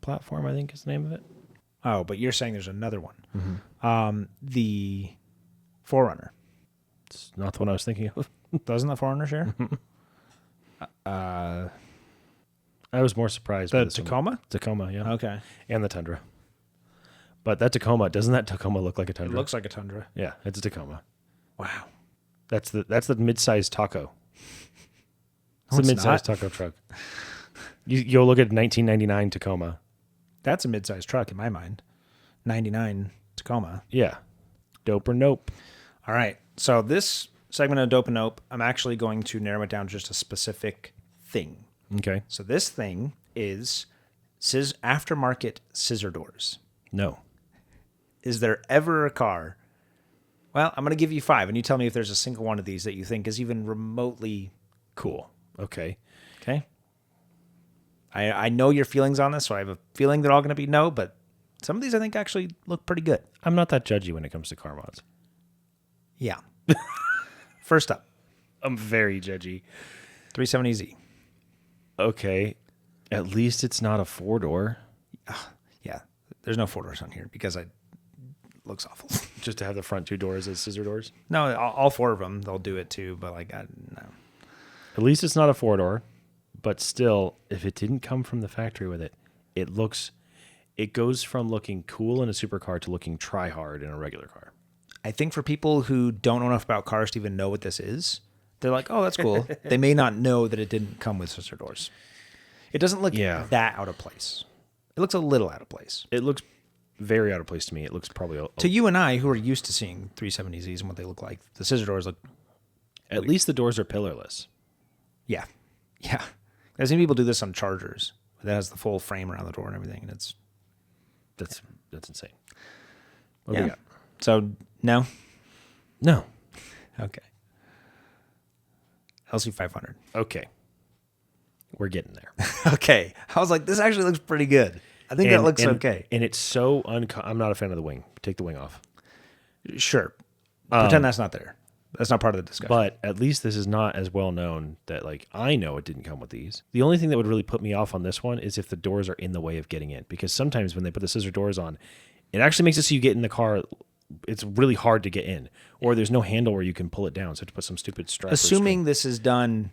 platform, I think is the name of it. Oh, but you're saying there's another one. The 4Runner. It's not the one I was thinking of. Doesn't the 4Runner share? I was more surprised by The this one. Tacoma? Tacoma, yeah. Okay. And the Tundra. But that Tacoma look like a It Tundra? looks like a Tundra. Yeah, it's a Tacoma. Wow. That's the mid-sized taco. It's No, a it's mid-sized not. taco truck. You'll look at 1999 Tacoma. That's a mid-sized truck in my mind. 99 Tacoma. Yeah. Dope or nope. All right. So this segment of Dope and Nope, I'm actually going to narrow it down to just a specific thing. Okay. So this thing is aftermarket scissor doors. No. Is there ever a car? Well, I'm going to give you 5, and you tell me if there's a single one of these that you think is even remotely Cool. Okay. okay. I know your feelings on this, so I have a feeling they're all going to be no, but some of these I think actually look pretty good. I'm not that judgy when it comes to car mods. Yeah. First up, I'm very judgy. 370Z. Okay. At least it's not a 4-door. Yeah, there's no 4 doors on here because it looks awful. Just to have the front 2 doors as scissor doors. No, all 4 of them, they'll do it too, but no. At least it's not a 4-door. But still, if it didn't come from the factory with it, it goes from looking cool in a supercar to looking try-hard in a regular car. I think for people who don't know enough about cars to even know what this is, they're like, oh, that's cool. They may not know that it didn't come with scissor doors. It doesn't look that out of place. It looks a little out of place. It looks very out of place to me. It looks probably To you and I, who are used to seeing 370Zs and what they look like, the scissor doors look... at least the doors are pillarless. Yeah. Yeah. I've seen people do this on Chargers. That has the full frame around the door and everything, and it's... That's insane. What do we got? So, no? No. Okay. LC500. Okay. We're getting there. Okay. I was like, this actually looks pretty good. I think that looks okay. And it's so I'm not a fan of the wing. Take the wing off. Sure. Pretend that's not there. That's not part of the discussion. But at least this is not as well known that, like, I know it didn't come with these. The only thing that would really put me off on this one is if the doors are in the way of getting in. Because sometimes when they put the scissor doors on, it actually makes it so you get in the car. It's really hard to get in. Or there's no handle where you can pull it down. So you have to put some stupid strap. Assuming this is done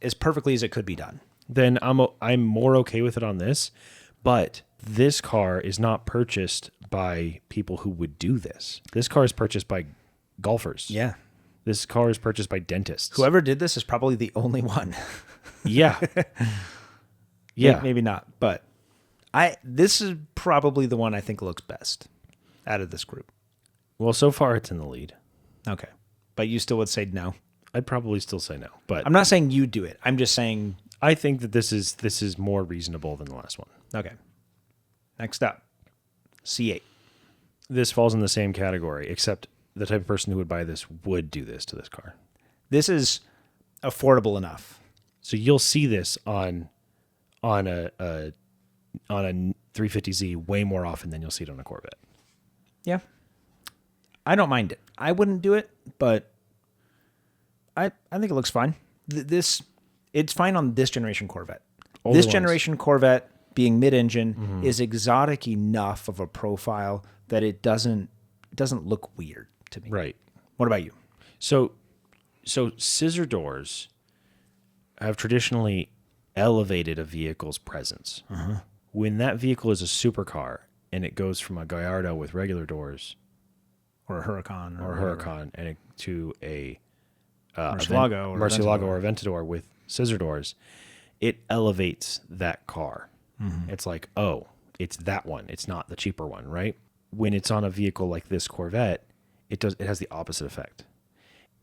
as perfectly as it could be done, then I'm more okay with it on this. But this car is not purchased by people who would do this. This car is purchased by golfers. Yeah. This car is purchased by dentists. Whoever did this is probably the only one. Yeah. Yeah. Maybe not, but this is probably the one I think looks best out of this group. Well, so far it's in the lead. Okay. But you still would say no? I'd probably still say no. But I'm not saying you do it. I'm just saying... I think that this is more reasonable than the last one. Okay. Next up, C8. This falls in the same category, except the type of person who would buy this would do this to this car. This is affordable enough. So you'll see this on a 350Z way more often than you'll see it on a Corvette. Yeah. I don't mind it. I wouldn't do it, but I think it looks fine. It's fine on this generation Corvette. This generation Corvette, being mid-engine, is exotic enough of a profile that it doesn't look weird to me. Right. What about you? So scissor doors have traditionally elevated a vehicle's presence. When that vehicle is a supercar and it goes from a Gallardo with regular doors, Or a Huracan. or a Huracan, and to a Murcielago or Aventador with scissor doors, it elevates that car. It's like, oh, it's that one. It's not the cheaper one, right? When it's on a vehicle like this Corvette, it has the opposite effect.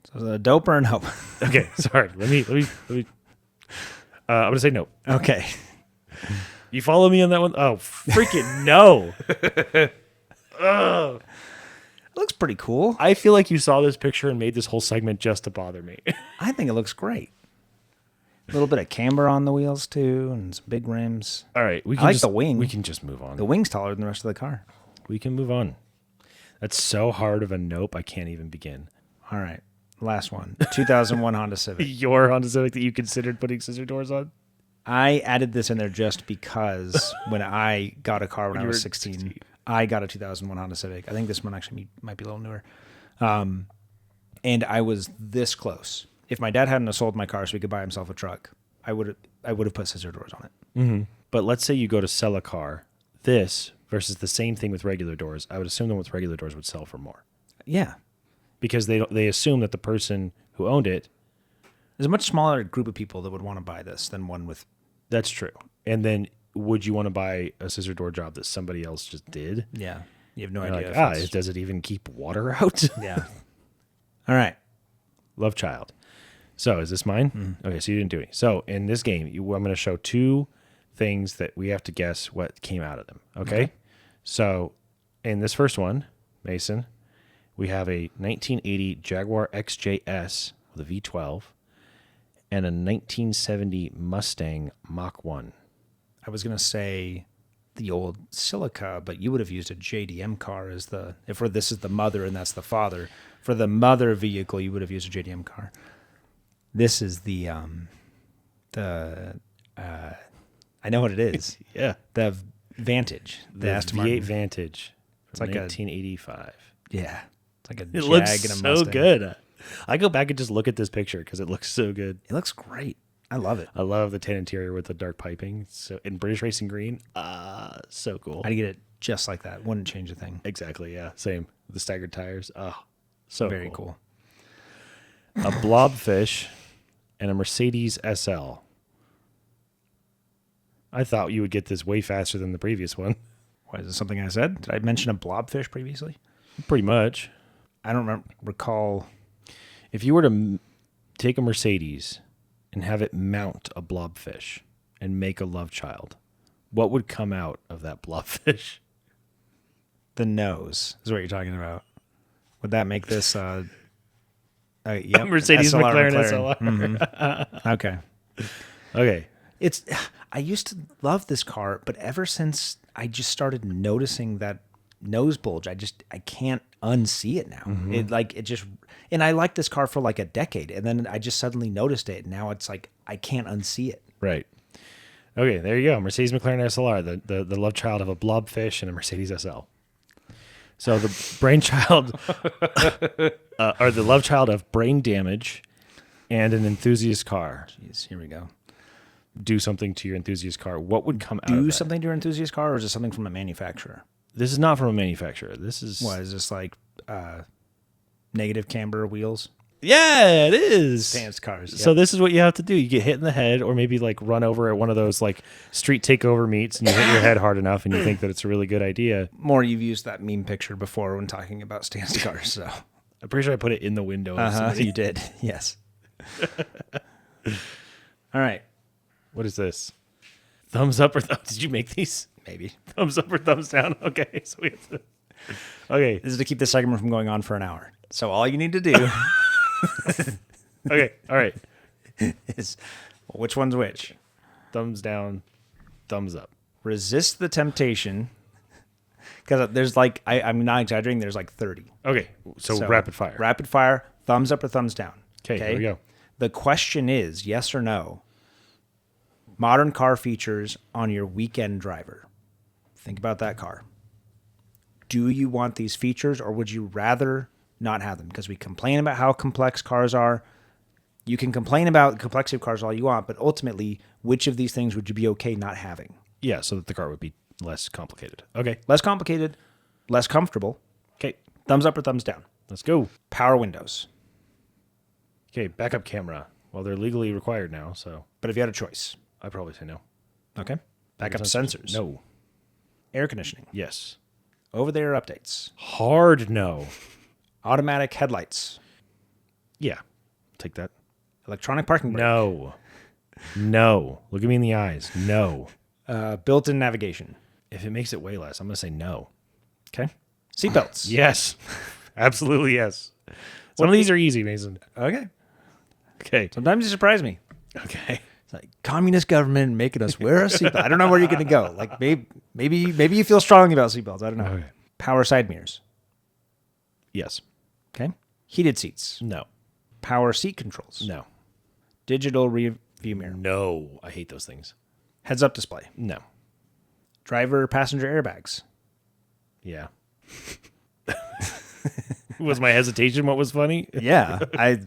So is it a dope or a nope? Okay, sorry. Let me. I'm gonna say no. Okay. You follow me on that one? Oh, freaking no! It looks pretty cool. I feel like you saw this picture and made this whole segment just to bother me. I think it looks great. A little bit of camber on the wheels too, and some big rims. All right, I like the wing. We can just move on. The wing's taller than the rest of the car. We can move on. That's so hard of a nope. I can't even begin. All right, last one. 2001 Honda Civic. Your Honda Civic that you considered putting scissor doors on? I added this in there just because when I got a car when I was 16, I got a 2001 Honda Civic. I think this one actually might be a little newer. And I was this close. If my dad hadn't have sold my car so he could buy himself a truck, I would have put scissor doors on it. But let's say you go to sell a car, this versus the same thing with regular doors. I would assume the one with regular doors would sell for more Yeah. because they assume that the person who owned it. There's a much smaller group of people that would want to buy this than one with... That's true. And then would you want to buy a scissor door job that somebody else just did? Yeah. You have no You're idea. like, does it even keep water out? Yeah. All right. Love child. So is this mine? Okay, so you didn't do any. So in this game, I'm going to show two things that we have to guess what came out of them. Okay? So in this first one, Mason, we have a 1980 Jaguar XJS with a V12 and a 1970 Mustang Mach 1. I was going to say the old Silica, but you would have used a JDM car as this is the mother and that's the father. For the mother vehicle, you would have used a JDM car. This is the I know what it is. Yeah. The Vantage. The Aston V8 Martin. Vantage It's from like 1985. Yeah. It's like a It Jag looks and a so Mustang. good. I go back and just look at this picture because it looks so good. It looks great. I love it. I love the tan interior with the dark piping. So in British Racing Green, so cool. I'd get it just like that. Wouldn't change a thing. Exactly, yeah. Same. The staggered tires. Oh, so Very cool. A blobfish and a Mercedes SL. I thought you would get this way faster than the previous one. Why, is this something I said? Did I mention a blobfish previously? Pretty much. I don't recall. If you were to take a Mercedes and have it mount a blobfish and make a love child, what would come out of that blobfish? The nose is what you're talking about. Would that make this yep, Mercedes McLaren SLR. Mm-hmm. Okay. Okay. I used to love this car, but ever since I just started noticing that nose bulge, I can't unsee it now. Mm-hmm. And I liked this car for like a decade, and then I just suddenly noticed it, and now it's like I can't unsee it. Right. Okay, there you go. Mercedes McLaren SLR, the love child of a blobfish and a Mercedes SL. So the brainchild, or the love child of brain damage and an enthusiast car. Jeez, here we go. Do something to your enthusiast car. What would come out of Do that? something to your enthusiast car, or is it something from a manufacturer? This is not from a manufacturer. This is... What, is this like negative camber wheels? Yeah, it is. Dance cars. Yep. So this is what you have to do. You get hit in the head or maybe like run over at one of those like street takeover meets and you hit your head hard enough and you think that it's a really good idea. More, you've used that meme picture before when talking about stance cars. So I'm pretty sure I put it in the window. Of somebody. You did. Yes. All right. What is this? Thumbs up or did you make these? Maybe. Thumbs up or thumbs down? Okay. So we have to... Okay. This is to keep the segment from going on for an hour. So all you need to do Okay. All right. is, well, which one's which? Thumbs down, thumbs up. Resist the temptation. Because there's like, I'm not exaggerating, there's like 30. Okay. So rapid fire. Rapid fire, thumbs up or thumbs down. Okay. Here we go. The question is, yes or no, modern car features on your weekend driver. Think about that car. Do you want these features, or would you rather not have them? Because we complain about how complex cars are. You can complain about the complexity of cars all you want, but ultimately, which of these things would you be okay not having? Yeah, so that the car would be less complicated. Okay. Less complicated, less comfortable. Okay. Thumbs up or thumbs down? Let's go. Power windows. Okay, backup camera. Well, they're legally required now, so But if you had a choice. I'd probably say no. Okay. Backup sensors. No. Air conditioning. Yes. Over-the-air updates. Hard no. Automatic headlights. Yeah. Take that. Electronic parking brake. No. No. Look at me in the eyes. No. Built-in navigation. If it makes it way less, I'm going to say no. Okay. Seatbelts. Yes. Absolutely yes. Some of these are easy, Mason. Okay. Okay. Sometimes you surprise me. Okay. It's like communist government making us wear a seatbelt. I don't know where you're going to go. Like maybe you feel strongly about seatbelts. I don't know. Okay. Power side mirrors. Yes. Okay. Heated seats. No. Power seat controls. No. Digital rear view mirror. No. I hate those things. Heads up display. No. Driver passenger airbags. Yeah. Was my hesitation what was funny? Yeah. I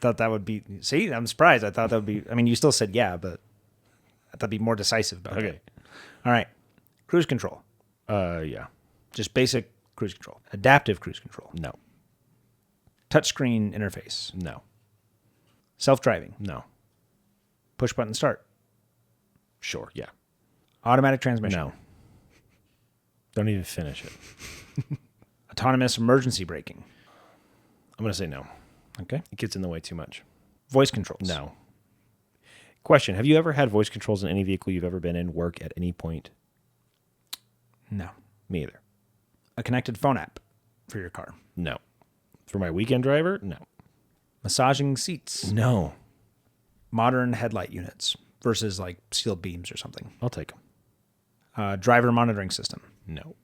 thought that would be. See, I'm surprised. I thought that would be. I mean, you still said yeah, but I thought it'd be more decisive about it. Okay. All right. Cruise control. Yeah. Just basic cruise control. Adaptive cruise control. No. Touchscreen interface. No. Self-driving. No. Push button start. Sure. Yeah. Automatic transmission. No. Don't even finish it. Autonomous emergency braking. I'm going to say no. Okay. It gets in the way too much. Voice controls. No. Question. Have you ever had voice controls in any vehicle you've ever been in, work at any point? No. Me either. A connected phone app for your car. No. For my weekend driver? No. Massaging seats. No. Modern headlight units versus like steel beams or something. I'll take them. Driver monitoring system. No.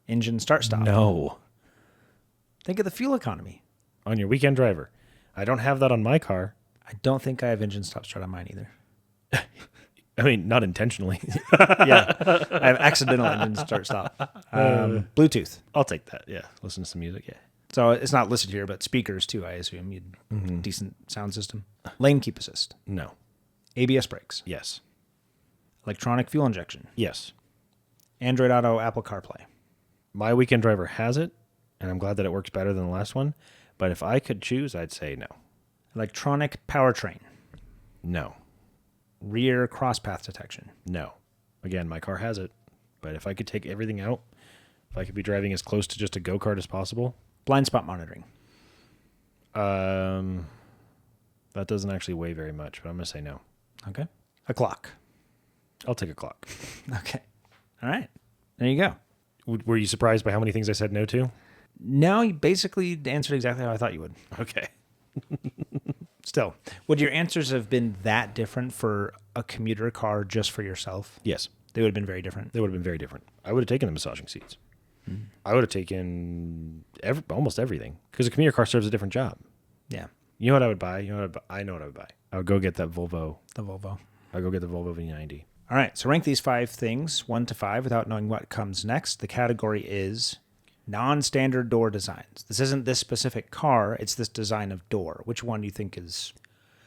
Engine start-stop. No. Think of the fuel economy. On your weekend driver. I don't have that on my car. I don't think I have engine stop-start on mine either. I mean, not intentionally. Yeah. I have accidental engine start-stop. Bluetooth. I'll take that. Yeah. Listen to some music. Yeah. So it's not listed here, but speakers too, I assume. You'd decent sound system. Lane keep assist. No. ABS brakes. Yes. Electronic fuel injection. Yes. Android Auto, Apple CarPlay. My weekend driver has it, and I'm glad that it works better than the last one. But if I could choose, I'd say no. Electronic powertrain. No. Rear cross path detection. No. Again, my car has it. But if I could take everything out, if I could be driving as close to just a go-kart as possible. Blind spot monitoring. That doesn't actually weigh very much, but I'm going to say no. Okay. A clock. I'll take a clock. Okay. All right. There you go. Were you surprised by how many things I said no to? No, you basically answered exactly how I thought you would. Okay. Still, would your answers have been that different for a commuter car just for yourself? Yes. They would have been very different. They would have been very different. I would have taken the massaging seats. Mm. I would have taken almost everything because a commuter car serves a different job. Yeah. You know what I would buy? I know what I would buy. I would go get that Volvo. The Volvo. I'd go get the Volvo V90. All right. So rank these 5 things 1 to 5 without knowing what comes next. The category is non-standard door designs. This isn't this specific car. It's this design of door. Which one do you think is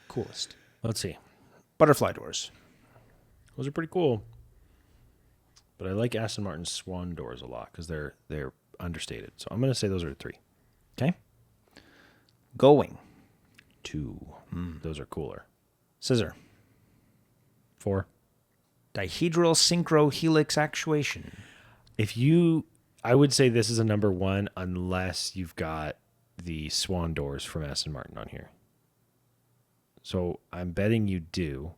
coolest? Let's see. Butterfly doors. Those are pretty cool. But I like Aston Martin's Swan doors a lot because they're understated. So I'm going to say those are 3. Okay. Going. 2. Those are cooler. Scissor. 4. Dihedral synchro helix actuation. I would say this is a number 1 unless you've got the Swan doors from Aston Martin on here. So I'm betting you do.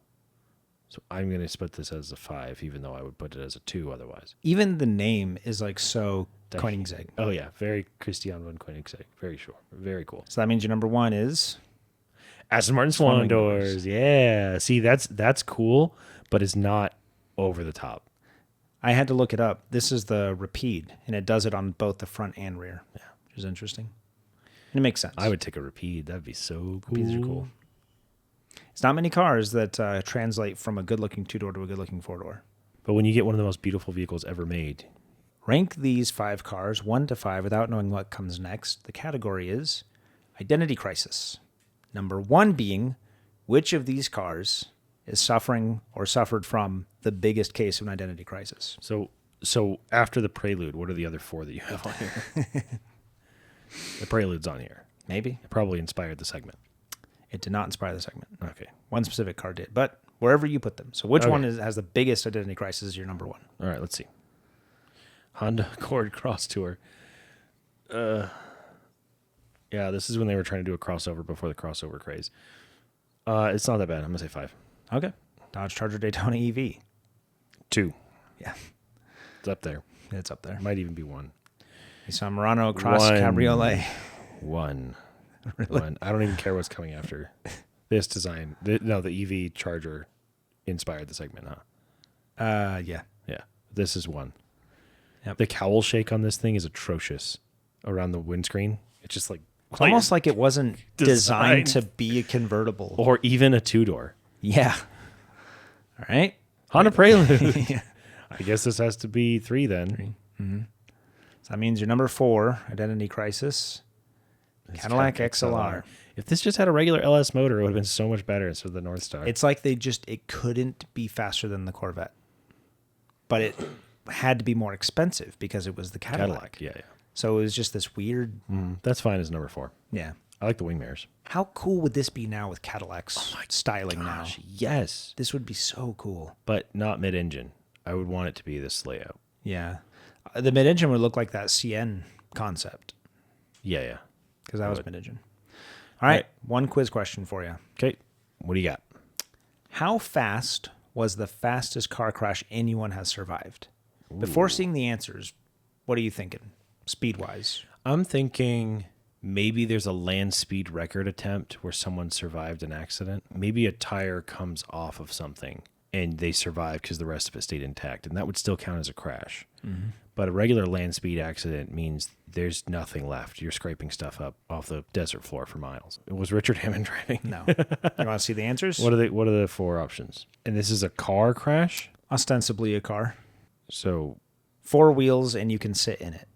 So I'm going to split this as a 5, even though I would put it as a 2 otherwise. Even the name is like so Koenigsegg. Oh, yeah. Very Christian von Koenigsegg. Very sure. Very cool. So that means your number 1 is? Aston Martin Swan doors. Yeah. See, that's cool, but it's not over the top. I had to look it up. This is the Rapide, and it does it on both the front and rear, which is interesting. And it makes sense. I would take a Rapide. That'd be so cool. Rapides are cool. It's not many cars that translate from a good-looking 2-door to a good-looking 4-door. But when you get one of the most beautiful vehicles ever made. Rank these 5 cars 1 to 5 without knowing what comes next. The category is identity crisis. Number 1 being, which of these cars is suffering or suffered from the biggest case of an identity crisis? So after the Prelude, what are the other 4 that you have on here? The Prelude's on here. Maybe. It probably inspired the segment. It did not inspire the segment. Okay. One specific car did, but wherever you put them. So which one has the biggest identity crisis is your number 1? All right, let's see. Honda Accord Cross Tour. Yeah, this is when they were trying to do a crossover before the crossover craze. It's not that bad. I'm going to say 5. Okay. Dodge Charger Daytona EV. 2. Yeah. It's up there. It's up there. Might even be 1. Nissan Murano Cross 1. Cabriolet. 1. Really? 1. I don't even care what's coming after. This design. The EV Charger inspired the segment, huh? Yeah. Yeah. This is 1. Yep. The cowl shake on this thing is atrocious around the windscreen. It's just like... It's almost like it wasn't designed to be a convertible. Or even a 2-door. Yeah. All right. Honda Prelude. Yeah. I guess this has to be 3 then. 3. Mm-hmm. So that means your number 4, identity crisis, Cadillac XLR. If this just had a regular LS motor, it would have been so much better instead of the North Star. It's like it couldn't be faster than the Corvette. But it had to be more expensive because it was the Cadillac. Yeah. So it was just this weird... That's fine as number 4. Yeah. I like the wing mirrors. How cool would this be now with Cadillac's styling now? Yes. This would be so cool. But not mid-engine. I would want it to be this layout. Yeah. The mid-engine would look like that CN concept. Yeah. Because that was mid-engine. All right. One quiz question for you. Okay. What do you got? How fast was the fastest car crash anyone has survived? Ooh. Before seeing the answers, what are you thinking, speed-wise? I'm thinking maybe there's a land speed record attempt where someone survived an accident. Maybe a tire comes off of something and they survive because the rest of it stayed intact, and that would still count as a crash. Mm-hmm. But a regular land speed accident means there's nothing left. You're scraping stuff up off the desert floor for miles. Was Richard Hammond driving? No. You want to see the answers? What are the 4 options? And this is a car crash? Ostensibly a car. So 4 wheels and you can sit in it.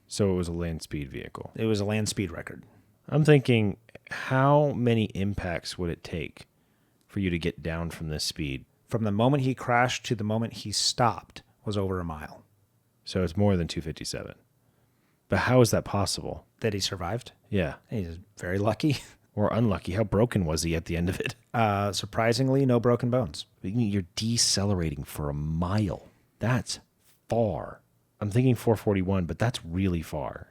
So it was a land speed vehicle. It was a land speed record. I'm thinking, how many impacts would it take for you to get down from this speed? From the moment he crashed to the moment he stopped was over a mile. So it's more than 257. But how is that possible? That he survived? Yeah. He's very lucky. Or unlucky. How broken was he at the end of it? Surprisingly, no broken bones. You're decelerating for a mile. That's far. I'm thinking 441, but that's really far.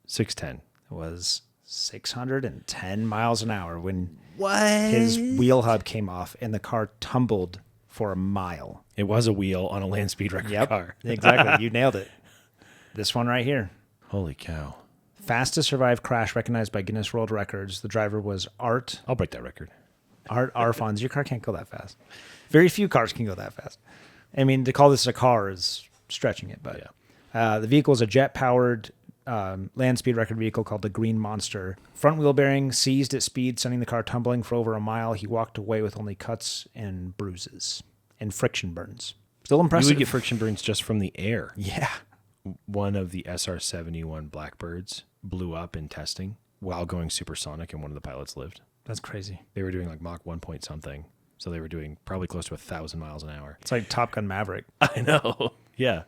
610. It was 610 miles an hour when What? his wheel hub came off and the car tumbled for a mile. It was a wheel on a land speed record car. Exactly. You nailed it. This one right here. Holy cow. Fastest survived crash recognized by Guinness World Records. The driver was Art I'll break that record. Arfons. Your car can't go that fast. Very few cars can go that fast. I mean, to call this a car is stretching it, but the vehicle is a jet-powered land speed record vehicle called the Green Monster. Front wheel bearing seized at speed, sending the car tumbling for over a mile. He walked away with only cuts and bruises and friction burns. Still impressive. You would get friction burns just from the air. Yeah. One of the SR-71 Blackbirds blew up in testing while going supersonic, and one of the pilots lived. That's crazy. They were doing like Mach 1 point something. So they were doing probably close to 1,000 miles an hour. It's like Top Gun Maverick. I know. Yeah.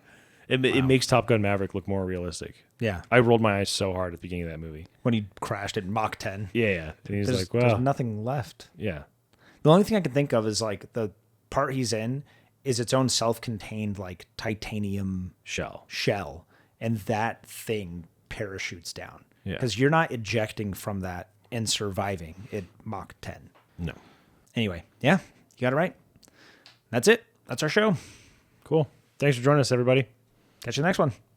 It makes Top Gun Maverick look more realistic. Yeah. I rolled my eyes so hard at the beginning of that movie. When he crashed at Mach 10. Yeah. And he's like, There's well, nothing left. yeah. The only thing I can think of is like the part he's in is its own self-contained like titanium shell. And that thing parachutes down. Yeah. Because you're not ejecting from that and surviving at Mach 10. No. Anyway, yeah, you got it right. That's it. That's our show. Cool. Thanks for joining us, everybody. Catch you in the next one.